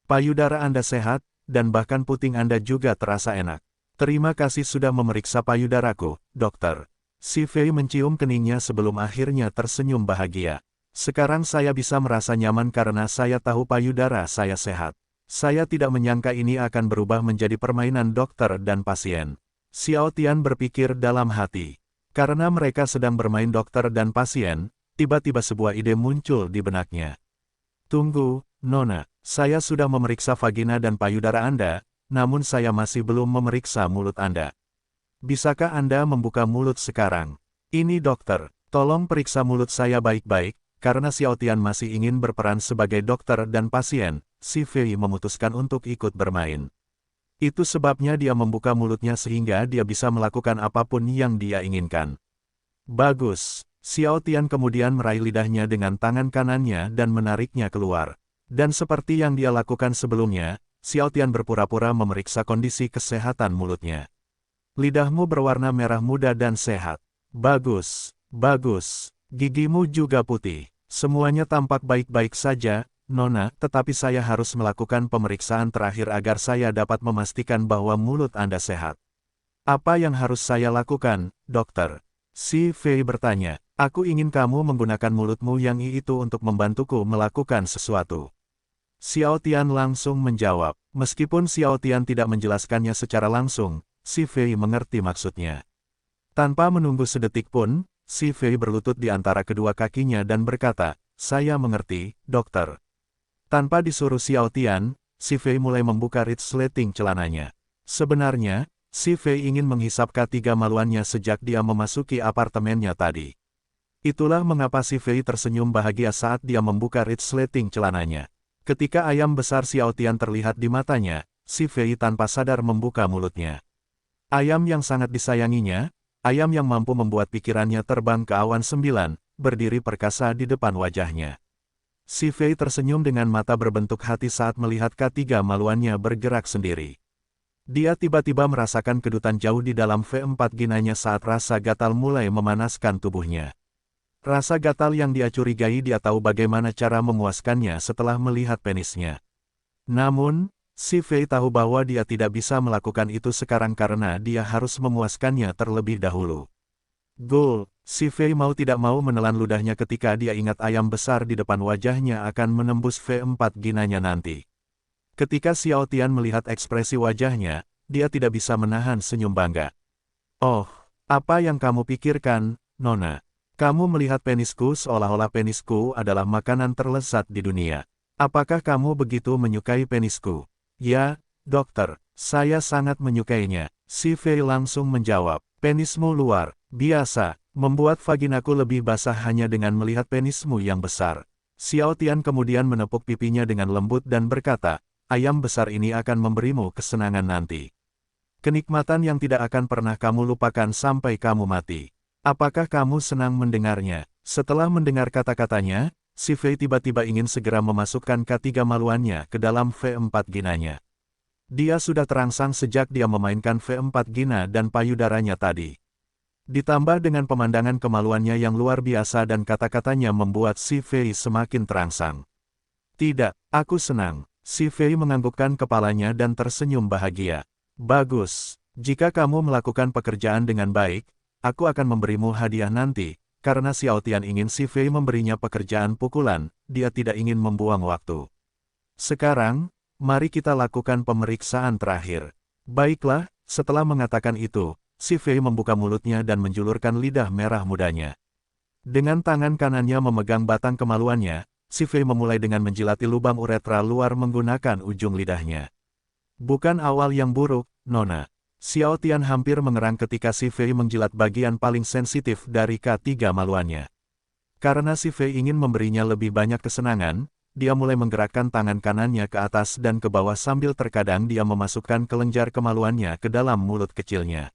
Payudara Anda sehat, dan bahkan puting Anda juga terasa enak. Terima kasih sudah memeriksa payudaraku, dokter. Si Fei mencium keningnya sebelum akhirnya tersenyum bahagia. Sekarang saya bisa merasa nyaman karena saya tahu payudara saya sehat. Saya tidak menyangka ini akan berubah menjadi permainan dokter dan pasien. Xiao Tian berpikir dalam hati. Karena mereka sedang bermain dokter dan pasien, tiba-tiba sebuah ide muncul di benaknya. Tunggu, Nona, saya sudah memeriksa vagina dan payudara Anda, namun saya masih belum memeriksa mulut Anda. Bisakah Anda membuka mulut sekarang? Ini dokter, tolong periksa mulut saya baik-baik, karena Xiao Tian masih ingin berperan sebagai dokter dan pasien, si Fei memutuskan untuk ikut bermain. Itu sebabnya dia membuka mulutnya sehingga dia bisa melakukan apapun yang dia inginkan. Bagus, Xiao Tian kemudian meraih lidahnya dengan tangan kanannya dan menariknya keluar. Dan seperti yang dia lakukan sebelumnya, Xiao Tian berpura-pura memeriksa kondisi kesehatan mulutnya. Lidahmu berwarna merah muda dan sehat. Bagus, bagus. Gigimu juga putih. Semuanya tampak baik-baik saja, Nona, tetapi saya harus melakukan pemeriksaan terakhir agar saya dapat memastikan bahwa mulut Anda sehat. Apa yang harus saya lakukan, dokter? Si Fei bertanya. Aku ingin kamu menggunakan mulutmu yang itu untuk membantuku melakukan sesuatu. Xiao Tian langsung menjawab. Meskipun Xiao Tian tidak menjelaskannya secara langsung, si Fei mengerti maksudnya. Tanpa menunggu sedetik pun, si Fei berlutut di antara kedua kakinya dan berkata, saya mengerti, dokter. Tanpa disuruh Xiao Tian, si Fei mulai membuka resleting celananya. Sebenarnya, si Fei ingin menghisap ketiga maluannya sejak dia memasuki apartemennya tadi. Itulah mengapa si Fei tersenyum bahagia saat dia membuka resleting celananya. Ketika ayam besar Xiao Tian terlihat di matanya, si Fei tanpa sadar membuka mulutnya. Ayam yang sangat disayanginya, ayam yang mampu membuat pikirannya terbang ke awan 9, berdiri perkasa di depan wajahnya. Si Fei tersenyum dengan mata berbentuk hati saat melihat ketiga maluannya bergerak sendiri. Dia tiba-tiba merasakan kedutan jauh di dalam V4 ginanya saat rasa gatal mulai memanaskan tubuhnya. Rasa gatal yang dia curigai dia tahu bagaimana cara memuaskannya setelah melihat penisnya. Namun, si Fei tahu bahwa dia tidak bisa melakukan itu sekarang karena dia harus memuaskannya terlebih dahulu. Gol, si Fei mau tidak mau menelan ludahnya ketika dia ingat ayam besar di depan wajahnya akan menembus V4 ginanya nanti. Ketika Xiao Tian melihat ekspresi wajahnya, dia tidak bisa menahan senyum bangga. Oh, apa yang kamu pikirkan, Nona? Kamu melihat penisku seolah-olah penisku adalah makanan terlezat di dunia. Apakah kamu begitu menyukai penisku? Ya, dokter, saya sangat menyukainya. Si Fei langsung menjawab, penismu luar biasa, membuat vaginaku lebih basah hanya dengan melihat penismu yang besar. Xiao Tian kemudian menepuk pipinya dengan lembut dan berkata, ayam besar ini akan memberimu kesenangan nanti. Kenikmatan yang tidak akan pernah kamu lupakan sampai kamu mati. Apakah kamu senang mendengarnya? Setelah mendengar kata-katanya, si Fei tiba-tiba ingin segera memasukkan ketiga maluannya ke dalam V4 ginanya. Dia sudah terangsang sejak dia memainkan V4 gina dan payudaranya tadi. Ditambah dengan pemandangan kemaluannya yang luar biasa dan kata-katanya membuat si Fei semakin terangsang. Tidak, aku senang. Si Fei menganggukkan kepalanya dan tersenyum bahagia. Bagus, jika kamu melakukan pekerjaan dengan baik, aku akan memberimu hadiah nanti. Karena Xiao Tian ingin si Fei memberinya pekerjaan pukulan, dia tidak ingin membuang waktu. Sekarang, mari kita lakukan pemeriksaan terakhir. Baiklah, setelah mengatakan itu, si Fei membuka mulutnya dan menjulurkan lidah merah mudanya. Dengan tangan kanannya memegang batang kemaluannya, si Fei memulai dengan menjilati lubang uretra luar menggunakan ujung lidahnya. Bukan awal yang buruk, Nona. Xiao Tian hampir mengerang ketika si Fei menjilat bagian paling sensitif dari ketiga maluannya. Karena si Fei ingin memberinya lebih banyak kesenangan, dia mulai menggerakkan tangan kanannya ke atas dan ke bawah sambil terkadang dia memasukkan kelenjar kemaluannya ke dalam mulut kecilnya.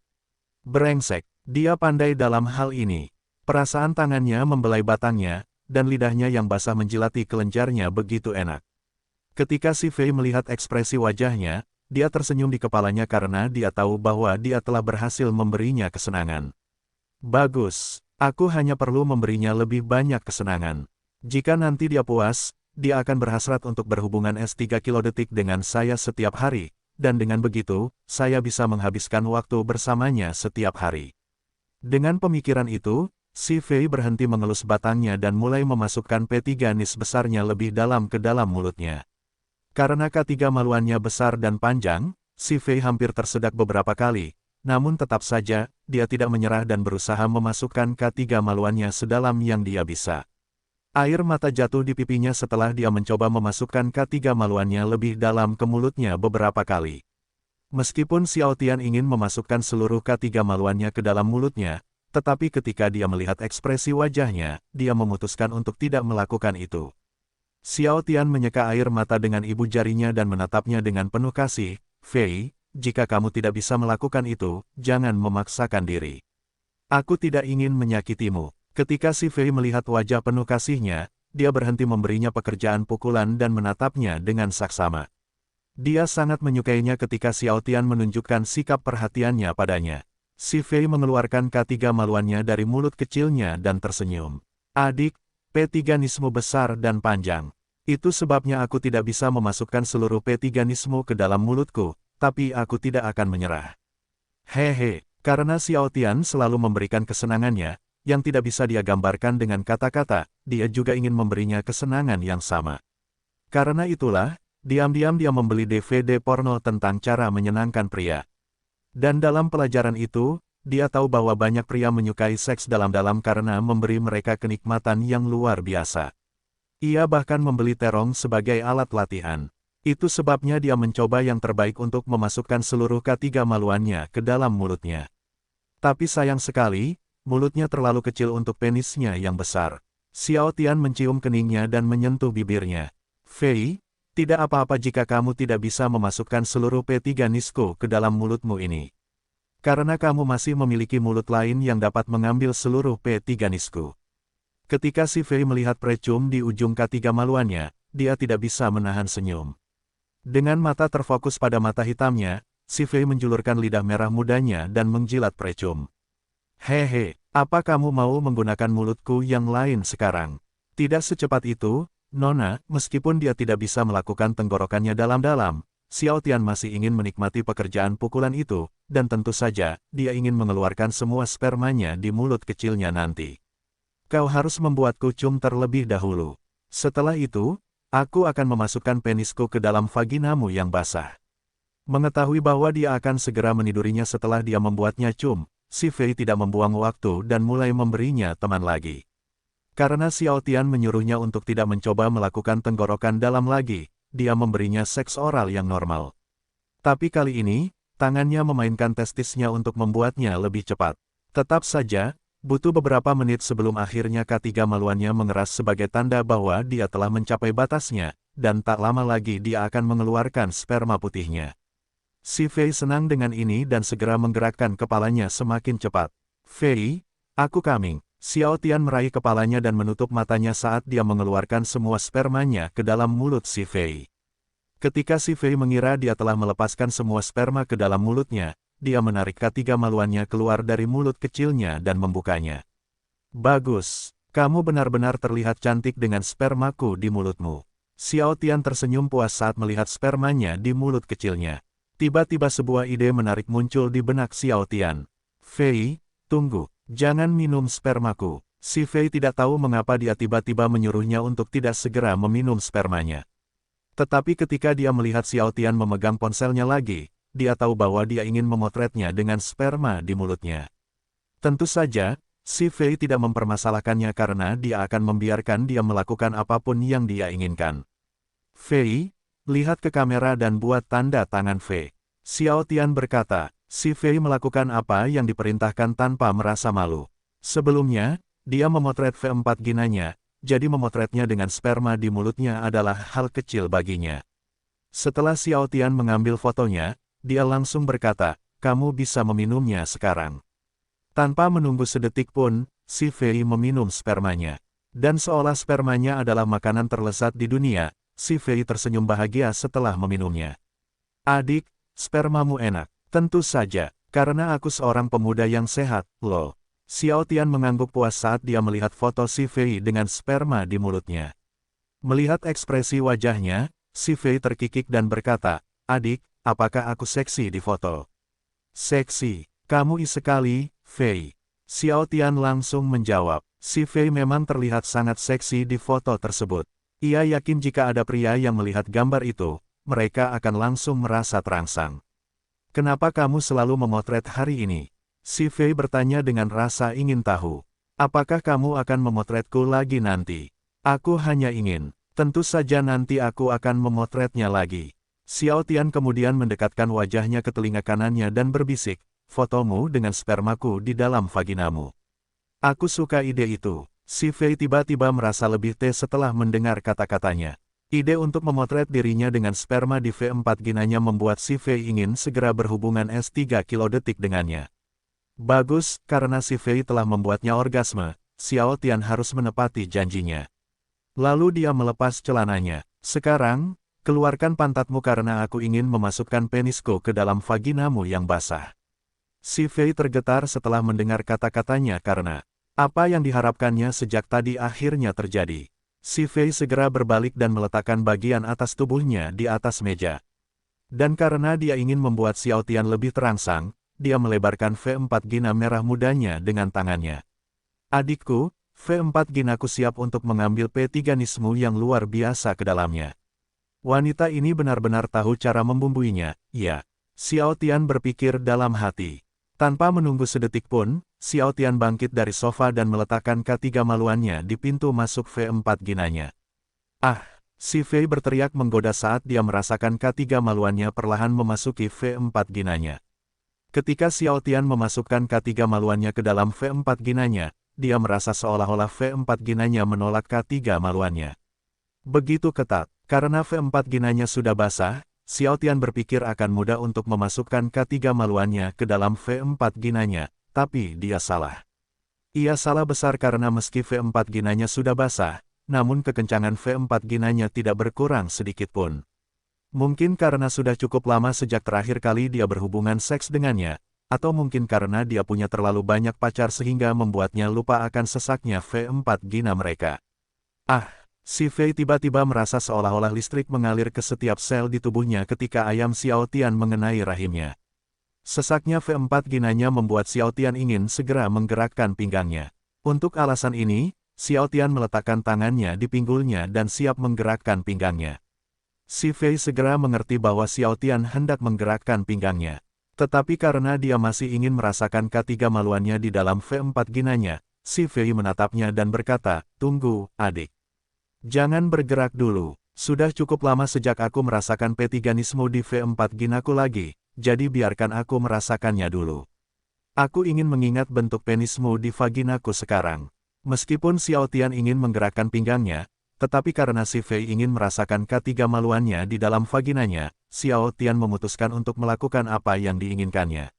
Brengsek, dia pandai dalam hal ini. Perasaan tangannya membelai batangnya, dan lidahnya yang basah menjilati kelenjarnya begitu enak. Ketika si Fei melihat ekspresi wajahnya, dia tersenyum di kepalanya karena dia tahu bahwa dia telah berhasil memberinya kesenangan. Bagus, aku hanya perlu memberinya lebih banyak kesenangan. Jika nanti dia puas, dia akan berhasrat untuk berhubungan S3 kilodetik dengan saya setiap hari. Dan dengan begitu, saya bisa menghabiskan waktu bersamanya setiap hari. Dengan pemikiran itu, si Fei berhenti mengelus batangnya dan mulai memasukkan P3 nis besarnya lebih dalam ke dalam mulutnya. Karena ketiga maluannya besar dan panjang, si Fei hampir tersedak beberapa kali, namun tetap saja, dia tidak menyerah dan berusaha memasukkan ketiga maluannya sedalam yang dia bisa. Air mata jatuh di pipinya setelah dia mencoba memasukkan ketiga maluannya lebih dalam ke mulutnya beberapa kali. Meskipun Xiao Tian ingin memasukkan seluruh ketiga maluannya ke dalam mulutnya, tetapi ketika dia melihat ekspresi wajahnya, dia memutuskan untuk tidak melakukan itu. Xiao Tian menyeka air mata dengan ibu jarinya dan menatapnya dengan penuh kasih, Fei, jika kamu tidak bisa melakukan itu, jangan memaksakan diri. Aku tidak ingin menyakitimu. Ketika si Fei melihat wajah penuh kasihnya, dia berhenti memberinya pekerjaan pukulan dan menatapnya dengan saksama. Dia sangat menyukainya ketika Xiao Tian menunjukkan sikap perhatiannya padanya. Si Fei mengeluarkan ketiga maluannya dari mulut kecilnya dan tersenyum. Adik, P3 nismu besar dan panjang. Itu sebabnya aku tidak bisa memasukkan seluruh P3 nismu ke dalam mulutku, tapi aku tidak akan menyerah. Hehe, karena Xiao Tian selalu memberikan kesenangannya, yang tidak bisa dia gambarkan dengan kata-kata, dia juga ingin memberinya kesenangan yang sama. Karena itulah, diam-diam dia membeli DVD porno tentang cara menyenangkan pria. Dan dalam pelajaran itu, dia tahu bahwa banyak pria menyukai seks dalam-dalam karena memberi mereka kenikmatan yang luar biasa. Ia bahkan membeli terong sebagai alat latihan. Itu sebabnya dia mencoba yang terbaik untuk memasukkan seluruh ketiga maluannya ke dalam mulutnya. Tapi sayang sekali, mulutnya terlalu kecil untuk penisnya yang besar. Xiao Tian mencium keningnya dan menyentuh bibirnya. Fei, tidak apa-apa jika kamu tidak bisa memasukkan seluruh P3 Nisco ke dalam mulutmu ini. Karena kamu masih memiliki mulut lain yang dapat mengambil seluruh P3 Nisco. Ketika si Fei melihat precum di ujung ketiga maluannya, dia tidak bisa menahan senyum. Dengan mata terfokus pada mata hitamnya, si Fei menjulurkan lidah merah mudanya dan menjilat precum. Hehe, apa kamu mau menggunakan mulutku yang lain sekarang? Tidak secepat itu, Nona, meskipun dia tidak bisa melakukan tenggorokannya dalam-dalam, Xiao Tian masih ingin menikmati pekerjaan pukulan itu, dan tentu saja, dia ingin mengeluarkan semua spermanya di mulut kecilnya nanti. Kau harus membuatku cum terlebih dahulu. Setelah itu, aku akan memasukkan penisku ke dalam vaginamu yang basah. Mengetahui bahwa dia akan segera menidurinya setelah dia membuatnya cum, si Fei tidak membuang waktu dan mulai memberinya teman lagi. Karena Xiao Tian menyuruhnya untuk tidak mencoba melakukan tenggorokan dalam lagi, dia memberinya seks oral yang normal. Tapi kali ini, tangannya memainkan testisnya untuk membuatnya lebih cepat. Tetap saja, butuh beberapa menit sebelum akhirnya ketiga maluannya mengeras sebagai tanda bahwa dia telah mencapai batasnya, dan tak lama lagi dia akan mengeluarkan sperma putihnya. Si Fei senang dengan ini dan segera menggerakkan kepalanya semakin cepat. Fei, aku coming. Xiao Tian meraih kepalanya dan menutup matanya saat dia mengeluarkan semua spermanya ke dalam mulut si Fei. Ketika si Fei mengira dia telah melepaskan semua sperma ke dalam mulutnya, dia menarik ketiga maluannya keluar dari mulut kecilnya dan membukanya. Bagus, kamu benar-benar terlihat cantik dengan spermaku di mulutmu. Xiao Tian tersenyum puas saat melihat spermanya di mulut kecilnya. Tiba-tiba sebuah ide menarik muncul di benak Xiao Tian. Fei, tunggu, jangan minum spermaku. Si Fei tidak tahu mengapa dia tiba-tiba menyuruhnya untuk tidak segera meminum spermanya. Tetapi ketika dia melihat Xiao Tian memegang ponselnya lagi, dia tahu bahwa dia ingin memotretnya dengan sperma di mulutnya. Tentu saja, si Fei tidak mempermasalahkannya karena dia akan membiarkan dia melakukan apapun yang dia inginkan. Fei, lihat ke kamera dan buat tanda tangan Fei. Xiao Tian berkata, si Fei melakukan apa yang diperintahkan tanpa merasa malu. Sebelumnya, dia memotret V4 ginanya, jadi memotretnya dengan sperma di mulutnya adalah hal kecil baginya. Setelah Xiao Tian mengambil fotonya, dia langsung berkata, kamu bisa meminumnya sekarang. Tanpa menunggu sedetik pun, si Fei meminum spermanya. Dan seolah spermanya adalah makanan terlezat di dunia, si Fei tersenyum bahagia setelah meminumnya. Adik, spermamu enak. Tentu saja, karena aku seorang pemuda yang sehat, loh. Xiao Tian mengangguk puas saat dia melihat foto si Fei dengan sperma di mulutnya. Melihat ekspresi wajahnya, si Fei terkikik dan berkata, adik, apakah aku seksi di foto? Seksi, kamu sekali, Fei. Xiao Tian langsung menjawab, si Fei memang terlihat sangat seksi di foto tersebut. Ia yakin jika ada pria yang melihat gambar itu, mereka akan langsung merasa terangsang. Kenapa kamu selalu memotret hari ini? Si Fei bertanya dengan rasa ingin tahu. Apakah kamu akan memotretku lagi nanti? Aku hanya ingin, tentu saja nanti aku akan memotretnya lagi. Xiao Tian kemudian mendekatkan wajahnya ke telinga kanannya dan berbisik, fotomu dengan spermaku di dalam vaginamu. Aku suka ide itu. Si Fei tiba-tiba merasa lebih setelah mendengar kata-katanya. Ide untuk memotret dirinya dengan sperma di V4 ginanya membuat si Fei ingin segera berhubungan S3 kilodetik dengannya. Bagus, karena si Fei telah membuatnya orgasme, Xiao Tian harus menepati janjinya. Lalu dia melepas celananya. Sekarang, keluarkan pantatmu karena aku ingin memasukkan penisku ke dalam vaginamu yang basah. Si Fei tergetar setelah mendengar kata-katanya karena apa yang diharapkannya sejak tadi akhirnya terjadi. Si Fei segera berbalik dan meletakkan bagian atas tubuhnya di atas meja. Dan karena dia ingin membuat Xiao Tian lebih terangsang, dia melebarkan V4 gina merah mudanya dengan tangannya. Adikku, V4 ginaku siap untuk mengambil P3 nismu yang luar biasa ke dalamnya. Wanita ini benar-benar tahu cara membumbuinya, ya. Xiao Tian berpikir dalam hati. Tanpa menunggu sedetik pun, Xiao Tian bangkit dari sofa dan meletakkan ketiga maluannya di pintu masuk V4 ginanya. Ah! Si Fei berteriak menggoda saat dia merasakan K3 maluannya perlahan memasuki V4 ginanya. Ketika Xiao Tian memasukkan K3 maluannya ke dalam V4 ginanya, dia merasa seolah-olah V4 ginanya menolak K3 maluannya. Begitu ketat, karena V4 ginanya sudah basah, Xiao Tian berpikir akan mudah untuk memasukkan K3 maluannya ke dalam V4 ginanya, tapi dia salah. Ia salah besar karena meski V4 ginanya sudah basah, namun kekencangan V4 ginanya tidak berkurang sedikit pun. Mungkin karena sudah cukup lama sejak terakhir kali dia berhubungan seks dengannya, atau mungkin karena dia punya terlalu banyak pacar sehingga membuatnya lupa akan sesaknya V4 gina mereka. Ah! Si Fei tiba-tiba merasa seolah-olah listrik mengalir ke setiap sel di tubuhnya ketika ayam Xiao Tian mengenai rahimnya. Sesaknya V4 ginanya membuat Xiao Tian ingin segera menggerakkan pinggangnya. Untuk alasan ini, Xiao Tian meletakkan tangannya di pinggulnya dan siap menggerakkan pinggangnya. Si Fei segera mengerti bahwa Xiao Tian hendak menggerakkan pinggangnya. Tetapi karena dia masih ingin merasakan K3 maluannya di dalam V4 ginanya, si Fei menatapnya dan berkata, "Tunggu, adik. Jangan bergerak dulu. Sudah cukup lama sejak aku merasakan P3-nismu di V4 ginaku lagi, jadi biarkan aku merasakannya dulu. Aku ingin mengingat bentuk penismu di vaginaku sekarang." Meskipun Xiao Tian ingin menggerakkan pinggangnya, tetapi karena si Fei ingin merasakan K3 maluannya di dalam vaginanya, Xiao Tian memutuskan untuk melakukan apa yang diinginkannya.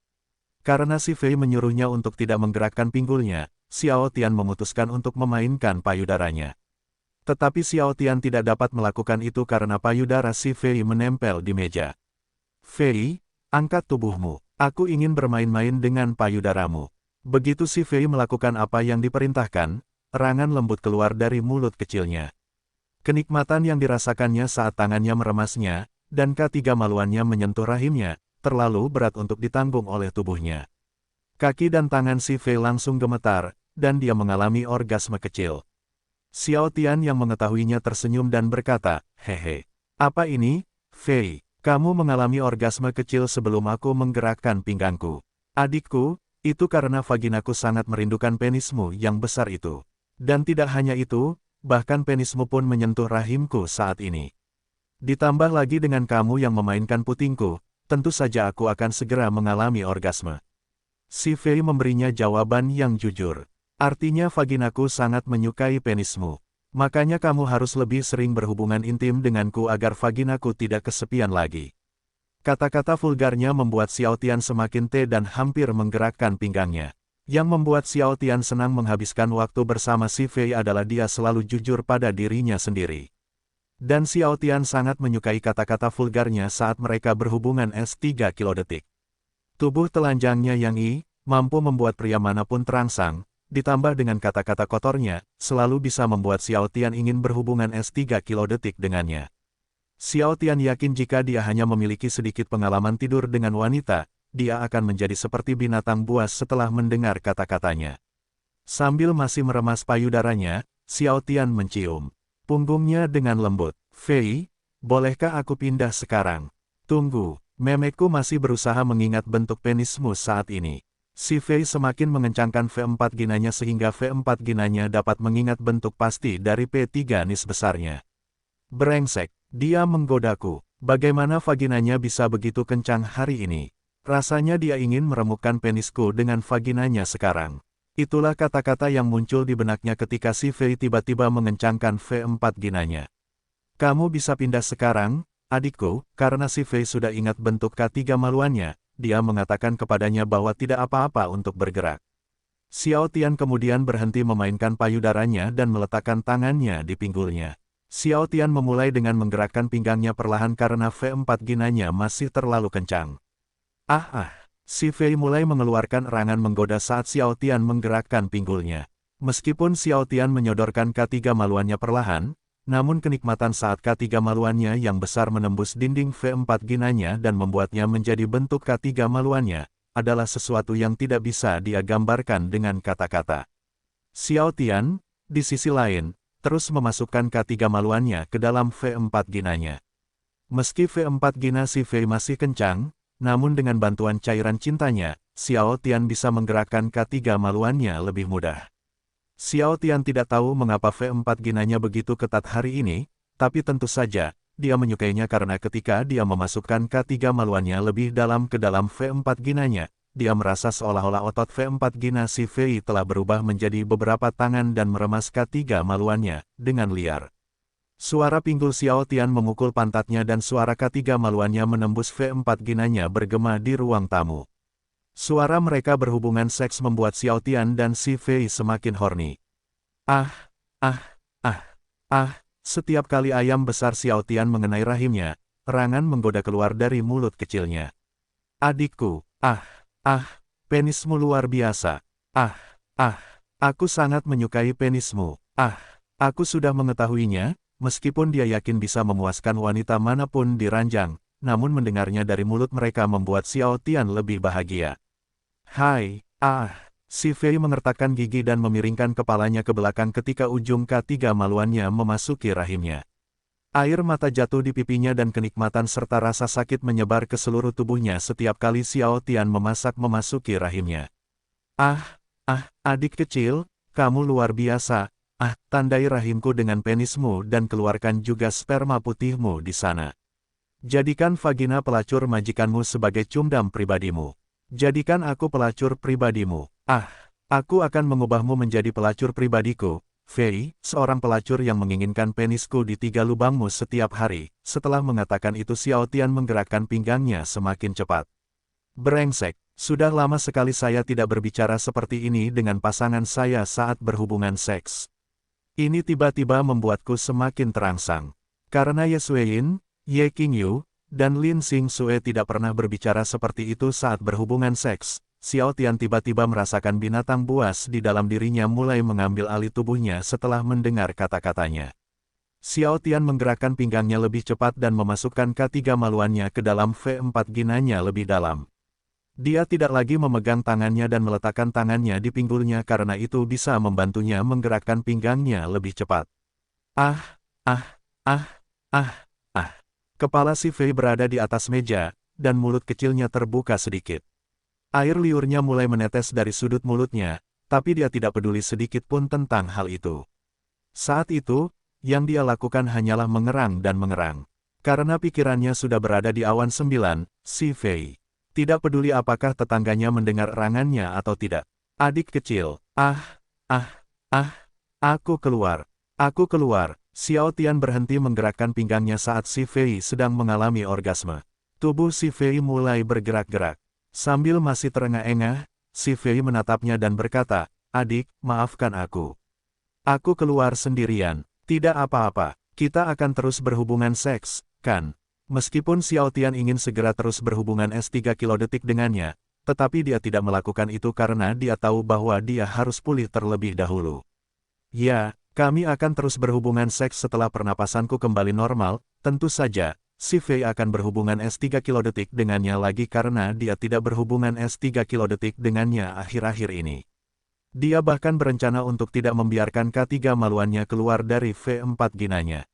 Karena si Fei menyuruhnya untuk tidak menggerakkan pinggulnya, Xiao Tian memutuskan untuk memainkan payudaranya. Tetapi Xiao Tian tidak dapat melakukan itu karena payudara si Fei menempel di meja. "Fei, angkat tubuhmu. Aku ingin bermain-main dengan payudaramu." Begitu si Fei melakukan apa yang diperintahkan, erangan lembut keluar dari mulut kecilnya. Kenikmatan yang dirasakannya saat tangannya meremasnya, dan K3 maluannya menyentuh rahimnya, terlalu berat untuk ditanggung oleh tubuhnya. Kaki dan tangan si Fei langsung gemetar, dan dia mengalami orgasme kecil. Xiao Tian yang mengetahuinya tersenyum dan berkata, "Hehe. Apa ini, Fei? Kamu mengalami orgasme kecil sebelum aku menggerakkan pinggangku. Adikku, itu karena vaginaku sangat merindukan penismu yang besar itu. Dan tidak hanya itu, bahkan penismu pun menyentuh rahimku saat ini. Ditambah lagi dengan kamu yang memainkan putingku, tentu saja aku akan segera mengalami orgasme." Si Fei memberinya jawaban yang jujur. "Artinya vaginaku sangat menyukai penismu. Makanya kamu harus lebih sering berhubungan intim denganku agar vaginaku tidak kesepian lagi." Kata-kata vulgarnya membuat Xiao Tian semakin dan hampir menggerakkan pinggangnya. Yang membuat Xiao Tian senang menghabiskan waktu bersama si Fei adalah dia selalu jujur pada dirinya sendiri. Dan Xiao Tian sangat menyukai kata-kata vulgarnya saat mereka berhubungan S3 kilodetik. Tubuh telanjangnya yang mampu membuat pria manapun terangsang, ditambah dengan kata-kata kotornya, selalu bisa membuat Xiao Tian ingin berhubungan S3 kilodetik dengannya. Xiao Tian yakin jika dia hanya memiliki sedikit pengalaman tidur dengan wanita, dia akan menjadi seperti binatang buas setelah mendengar kata-katanya. Sambil masih meremas payudaranya, Xiao Tian mencium punggungnya dengan lembut. "Fei, bolehkah aku pindah sekarang?" "Tunggu, memeku masih berusaha mengingat bentuk penismu saat ini." Si Fei semakin mengencangkan V4 ginanya sehingga V4 ginanya dapat mengingat bentuk pasti dari P3 nis besarnya. "Brengsek, dia menggodaku. Bagaimana vaginanya bisa begitu kencang hari ini? Rasanya dia ingin meremukkan penisku dengan vaginanya sekarang." Itulah kata-kata yang muncul di benaknya ketika si Fei tiba-tiba mengencangkan V4 ginanya. "Kamu bisa pindah sekarang, adikku," karena si Fei sudah ingat bentuk K3 maluannya, dia mengatakan kepadanya bahwa tidak apa-apa untuk bergerak. Xiao Tian kemudian berhenti memainkan payudaranya dan meletakkan tangannya di pinggulnya. Xiao Tian memulai dengan menggerakkan pinggangnya perlahan karena V4 ginanya masih terlalu kencang. Si Fei mulai mengeluarkan erangan menggoda saat Xiao Tian menggerakkan pinggulnya. Meskipun Xiao Tian menyodorkan K3 maluannya perlahan, namun kenikmatan saat K3 maluannya yang besar menembus dinding V4 ginanya dan membuatnya menjadi bentuk K3 maluannya, adalah sesuatu yang tidak bisa dia gambarkan dengan kata-kata. Xiao Tian, di sisi lain, terus memasukkan K3 maluannya ke dalam V4 ginanya. Meski V4 gina si Fei masih kencang, namun dengan bantuan cairan cintanya, Xiao Tian bisa menggerakkan K3 maluannya lebih mudah. Xiao Tian tidak tahu mengapa V4 ginanya begitu ketat hari ini, tapi tentu saja, dia menyukainya karena ketika dia memasukkan K3 maluannya lebih dalam ke dalam V4 ginanya, dia merasa seolah-olah otot V4 gina si Fei telah berubah menjadi beberapa tangan dan meremas K3 maluannya, dengan liar. Suara pinggul Xiao Tian memukul pantatnya dan suara K3 maluannya menembus V4 ginanya bergema di ruang tamu. Suara mereka berhubungan seks membuat Xiao Tian dan si Fei semakin horny. Ah, ah, ah, ah, setiap kali ayam besar Xiao Tian mengenai rahimnya, rangan menggoda keluar dari mulut kecilnya. Adikku, penismu luar biasa. Aku sangat menyukai penismu. Aku sudah mengetahuinya, meskipun dia yakin bisa memuaskan wanita manapun di ranjang, namun mendengarnya dari mulut mereka membuat Xiao Tian lebih bahagia. Hai, si Fei mengertakkan gigi dan memiringkan kepalanya ke belakang ketika ujung K3 maluannya memasuki rahimnya. Air mata jatuh di pipinya dan kenikmatan serta rasa sakit menyebar ke seluruh tubuhnya setiap kali Xiao Tian memasuki rahimnya. Adik kecil, kamu luar biasa. Tandai rahimku dengan penismu dan keluarkan juga sperma putihmu di sana. Jadikan vagina pelacur majikanmu sebagai cumdam pribadimu. Jadikan aku pelacur pribadimu. Aku akan mengubahmu menjadi pelacur pribadiku. Fei, seorang pelacur yang menginginkan penisku di 3 lubangmu setiap hari. Setelah mengatakan itu Xiao Tian menggerakkan pinggangnya semakin cepat. Brengsek, sudah lama sekali saya tidak berbicara seperti ini dengan pasangan saya saat berhubungan seks. Ini tiba-tiba membuatku semakin terangsang. Karena Ye Xueyin, Ye Qingyu, dan Lin Xingxue tidak pernah berbicara seperti itu saat berhubungan seks. Xiao Tian tiba-tiba merasakan binatang buas di dalam dirinya mulai mengambil alih tubuhnya setelah mendengar kata-katanya. Xiao Tian menggerakkan pinggangnya lebih cepat dan memasukkan K3 maluannya ke dalam V4 ginanya lebih dalam. Dia tidak lagi memegang tangannya dan meletakkan tangannya di pinggulnya karena itu bisa membantunya menggerakkan pinggangnya lebih cepat. Kepala si Fei berada di atas meja, dan mulut kecilnya terbuka sedikit. Air liurnya mulai menetes dari sudut mulutnya, tapi dia tidak peduli sedikit pun tentang hal itu. Saat itu, yang dia lakukan hanyalah mengerang dan mengerang. Karena pikirannya sudah berada di awan 9, si Fei tidak peduli apakah tetangganya mendengar erangannya atau tidak. Adik kecil, aku keluar. Xiao Tian berhenti menggerakkan pinggangnya saat si Fei sedang mengalami orgasme. Tubuh si Fei mulai bergerak-gerak. Sambil masih terengah-engah, si Fei menatapnya dan berkata, "Adik, maafkan aku. Aku keluar sendirian. Tidak apa-apa, kita akan terus berhubungan seks, kan?" Meskipun Xiao Tian ingin segera terus berhubungan S3 kilodetik dengannya, tetapi dia tidak melakukan itu karena dia tahu bahwa dia harus pulih terlebih dahulu. Ya, kami akan terus berhubungan seks setelah pernapasanku kembali normal, tentu saja. Si Fei akan berhubungan S3 kilodetik dengannya lagi karena dia tidak berhubungan S3 kilodetik dengannya akhir-akhir ini. Dia bahkan berencana untuk tidak membiarkan K3 maluannya keluar dari V4 ginanya.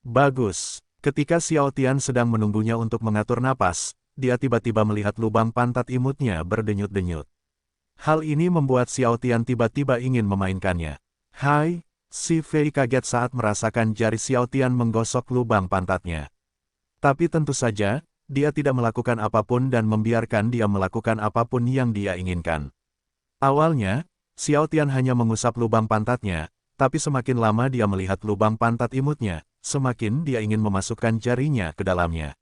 Bagus. Ketika Xiao Tian sedang menunggunya untuk mengatur napas, dia tiba-tiba melihat lubang pantat imutnya berdenyut-denyut. Hal ini membuat Xiao Tian tiba-tiba ingin memainkannya. Hai, si Fei kaget saat merasakan jari Xiao Tian menggosok lubang pantatnya. Tapi tentu saja, dia tidak melakukan apapun dan membiarkan dia melakukan apapun yang dia inginkan. Awalnya, Xiao Tian hanya mengusap lubang pantatnya, tapi semakin lama dia melihat lubang pantat imutnya, semakin dia ingin memasukkan jarinya ke dalamnya.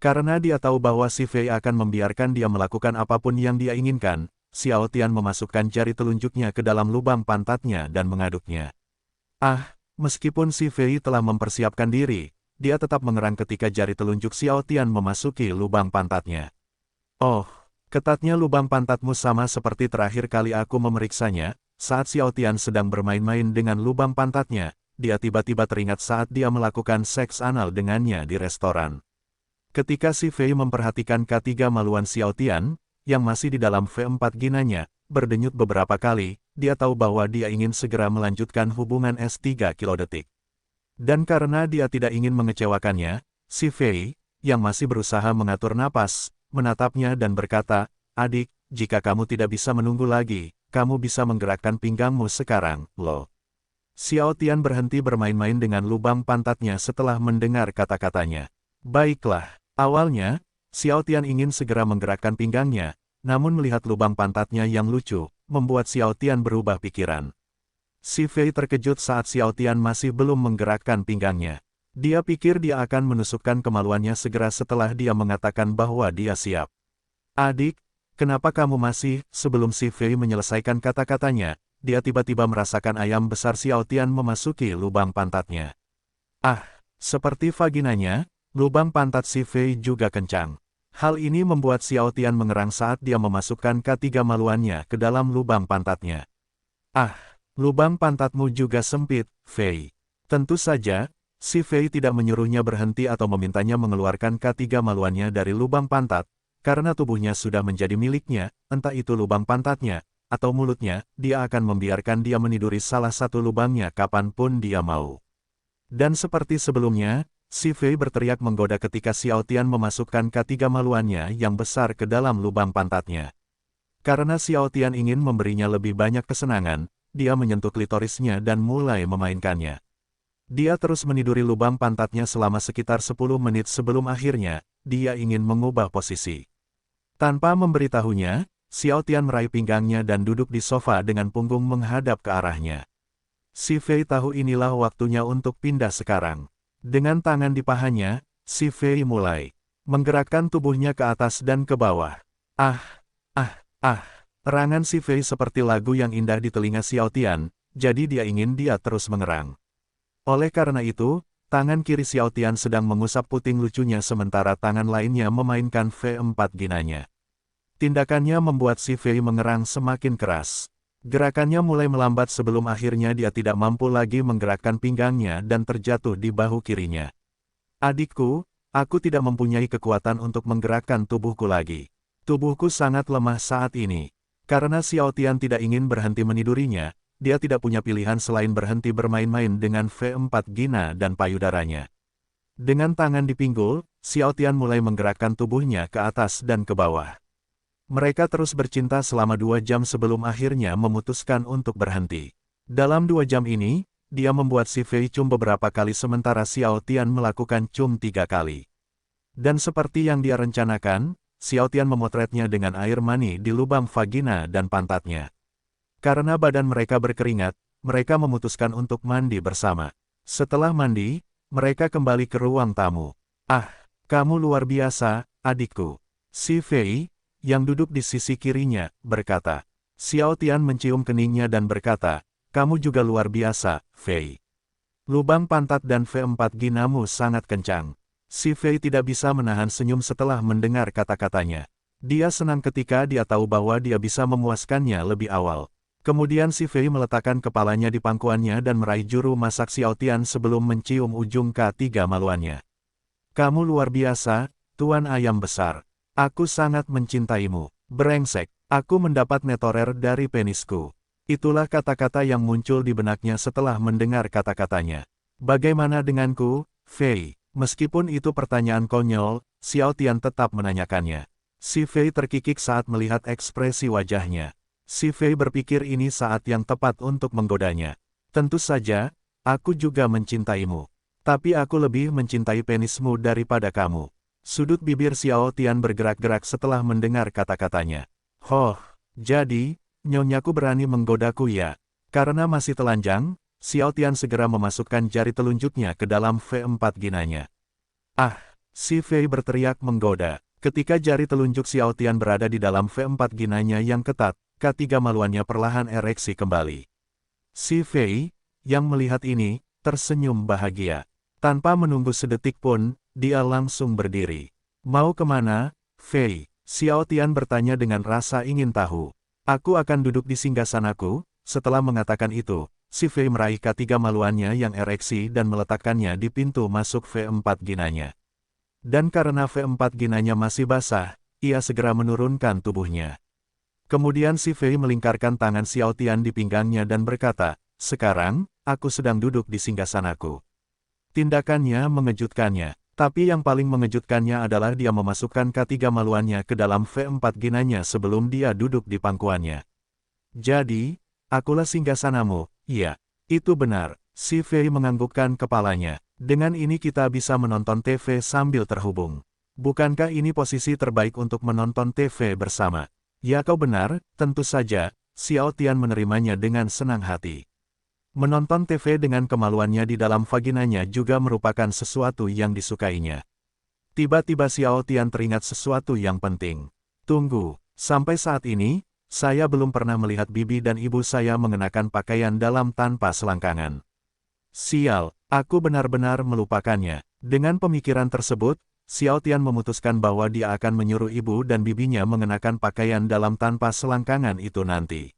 Karena dia tahu bahwa si Fei akan membiarkan dia melakukan apapun yang dia inginkan, Xiao Tian memasukkan jari telunjuknya ke dalam lubang pantatnya dan mengaduknya. Meskipun si Fei telah mempersiapkan diri, dia tetap mengerang ketika jari telunjuk Xiao Tian memasuki lubang pantatnya. Oh, ketatnya lubang pantatmu sama seperti terakhir kali aku memeriksanya. Saat Xiao Tian sedang bermain-main dengan lubang pantatnya, dia tiba-tiba teringat saat dia melakukan seks anal dengannya di restoran. Ketika si Fei memperhatikan K3 maluan Xiao Tian, yang masih di dalam V4 ginanya, berdenyut beberapa kali, dia tahu bahwa dia ingin segera melanjutkan hubungan S3 kilodetik. Dan karena dia tidak ingin mengecewakannya, si Fei, yang masih berusaha mengatur napas, menatapnya dan berkata, "Adik, jika kamu tidak bisa menunggu lagi, kamu bisa menggerakkan pinggangmu sekarang, loh." Xiao Tian berhenti bermain-main dengan lubang pantatnya setelah mendengar kata-katanya. Baiklah, awalnya, Xiao Tian ingin segera menggerakkan pinggangnya, namun melihat lubang pantatnya yang lucu, membuat Xiao Tian berubah pikiran. Si Fei terkejut saat Xiao Tian masih belum menggerakkan pinggangnya. Dia pikir dia akan menusukkan kemaluannya segera setelah dia mengatakan bahwa dia siap. Adik, kenapa kamu masih? Sebelum si Fei menyelesaikan kata-katanya, dia tiba-tiba merasakan ayam besar Xiao Tian memasuki lubang pantatnya. Ah, seperti vaginanya, lubang pantat si Fei juga kencang. Hal ini membuat Xiao Tian mengerang saat dia memasukkan ketiga maluannya ke dalam lubang pantatnya. Ah, lubang pantatmu juga sempit, Fei. Tentu saja, si Fei tidak menyuruhnya berhenti atau memintanya mengeluarkan ketiga maluannya dari lubang pantat, karena tubuhnya sudah menjadi miliknya, entah itu lubang pantatnya, atau mulutnya, dia akan membiarkan dia meniduri salah satu lubangnya kapanpun dia mau. Dan seperti sebelumnya, si Fei berteriak menggoda ketika Xiao Tian memasukkan ketiga maluannya yang besar ke dalam lubang pantatnya. Karena Xiao Tian ingin memberinya lebih banyak kesenangan, dia menyentuh klitorisnya dan mulai memainkannya. Dia terus meniduri lubang pantatnya selama sekitar 10 menit sebelum akhirnya, dia ingin mengubah posisi. Tanpa memberitahunya, Xiao Tian meraih pinggangnya dan duduk di sofa dengan punggung menghadap ke arahnya. Si Fei tahu inilah waktunya untuk pindah sekarang. Dengan tangan di pahanya, si Fei mulai menggerakkan tubuhnya ke atas dan ke bawah. Ah, ah, ah. Erangan si Fei seperti lagu yang indah di telinga Xiao Tian, jadi dia ingin dia terus mengerang. Oleh karena itu, tangan kiri Xiao Tian sedang mengusap puting lucunya sementara tangan lainnya memainkan V4 ginanya. Tindakannya membuat si Fei mengerang semakin keras. Gerakannya mulai melambat sebelum akhirnya dia tidak mampu lagi menggerakkan pinggangnya dan terjatuh di bahu kirinya. Adikku, aku tidak mempunyai kekuatan untuk menggerakkan tubuhku lagi. Tubuhku sangat lemah saat ini. Karena Xiao Tian tidak ingin berhenti menidurinya, dia tidak punya pilihan selain berhenti bermain-main dengan V4 gina dan payudaranya. Dengan tangan di pinggul, Xiao Tian mulai menggerakkan tubuhnya ke atas dan ke bawah. Mereka terus bercinta selama 2 jam sebelum akhirnya memutuskan untuk berhenti. Dalam 2 jam ini, dia membuat si Fei cum beberapa kali sementara Xiao Tian melakukan cum 3 kali. Dan seperti yang dia rencanakan, Xiao Tian memotretnya dengan air mani di lubang vagina dan pantatnya. Karena badan mereka berkeringat, mereka memutuskan untuk mandi bersama. Setelah mandi, mereka kembali ke ruang tamu. Ah, kamu luar biasa, adikku. Si Fei, yang duduk di sisi kirinya, berkata. Xiao Tian mencium keningnya dan berkata, kamu juga luar biasa, Fei. Lubang pantat dan V4 ginamu sangat kencang. Si Fei tidak bisa menahan senyum setelah mendengar kata-katanya. Dia senang ketika dia tahu bahwa dia bisa memuaskannya lebih awal. Kemudian si Fei meletakkan kepalanya di pangkuannya dan meraih juru masak Xiao Tian sebelum mencium ujung ketiga maluannya. Kamu luar biasa, Tuan Ayam Besar. Aku sangat mencintaimu. Brengsek, aku mendapat netorer dari penisku. Itulah kata-kata yang muncul di benaknya setelah mendengar kata-katanya. Bagaimana denganku, Fei? Meskipun itu pertanyaan konyol, Xiao Tian tetap menanyakannya. Si Fei terkikik saat melihat ekspresi wajahnya. Si Fei berpikir ini saat yang tepat untuk menggodanya. Tentu saja, aku juga mencintaimu. Tapi aku lebih mencintai penismu daripada kamu. Sudut bibir Xiao Tian bergerak-gerak setelah mendengar kata-katanya. Hoh, jadi, nyonyaku berani menggodaku ya? Karena masih telanjang, Xiao Tian segera memasukkan jari telunjuknya ke dalam V4 ginanya. Ah, si Fei berteriak menggoda. Ketika jari telunjuk Xiao Tian berada di dalam V4 ginanya yang ketat, ketiga maluannya perlahan ereksi kembali. Si Fei, yang melihat ini, tersenyum bahagia. Tanpa menunggu sedetik pun, dia langsung berdiri. Mau kemana, Fei? Xiao Tian bertanya dengan rasa ingin tahu. Aku akan duduk di singgasanaku. Setelah mengatakan itu, si Fei meraih ketiga maluannya yang ereksi dan meletakkannya di pintu masuk V4 ginanya. Dan karena V4 ginanya masih basah, ia segera menurunkan tubuhnya. Kemudian si Fei melingkarkan tangan Xiao Tian di pinggangnya dan berkata, sekarang, aku sedang duduk di singgasanaku. Tindakannya mengejutkannya. Tapi yang paling mengejutkannya adalah dia memasukkan ketiga maluannya ke dalam V4 ginanya sebelum dia duduk di pangkuannya. Jadi, akulah singgasanamu, iya. Itu benar, si Fei menganggukkan kepalanya. Dengan ini kita bisa menonton TV sambil terhubung. Bukankah ini posisi terbaik untuk menonton TV bersama? Ya kau benar, tentu saja, Xiao Tian menerimanya dengan senang hati. Menonton TV dengan kemaluannya di dalam vaginanya juga merupakan sesuatu yang disukainya. Tiba-tiba Xiao Tian teringat sesuatu yang penting. Tunggu, sampai saat ini, saya belum pernah melihat bibi dan ibu saya mengenakan pakaian dalam tanpa selangkangan. Sial, aku benar-benar melupakannya. Dengan pemikiran tersebut, Xiao Tian memutuskan bahwa dia akan menyuruh ibu dan bibinya mengenakan pakaian dalam tanpa selangkangan itu nanti.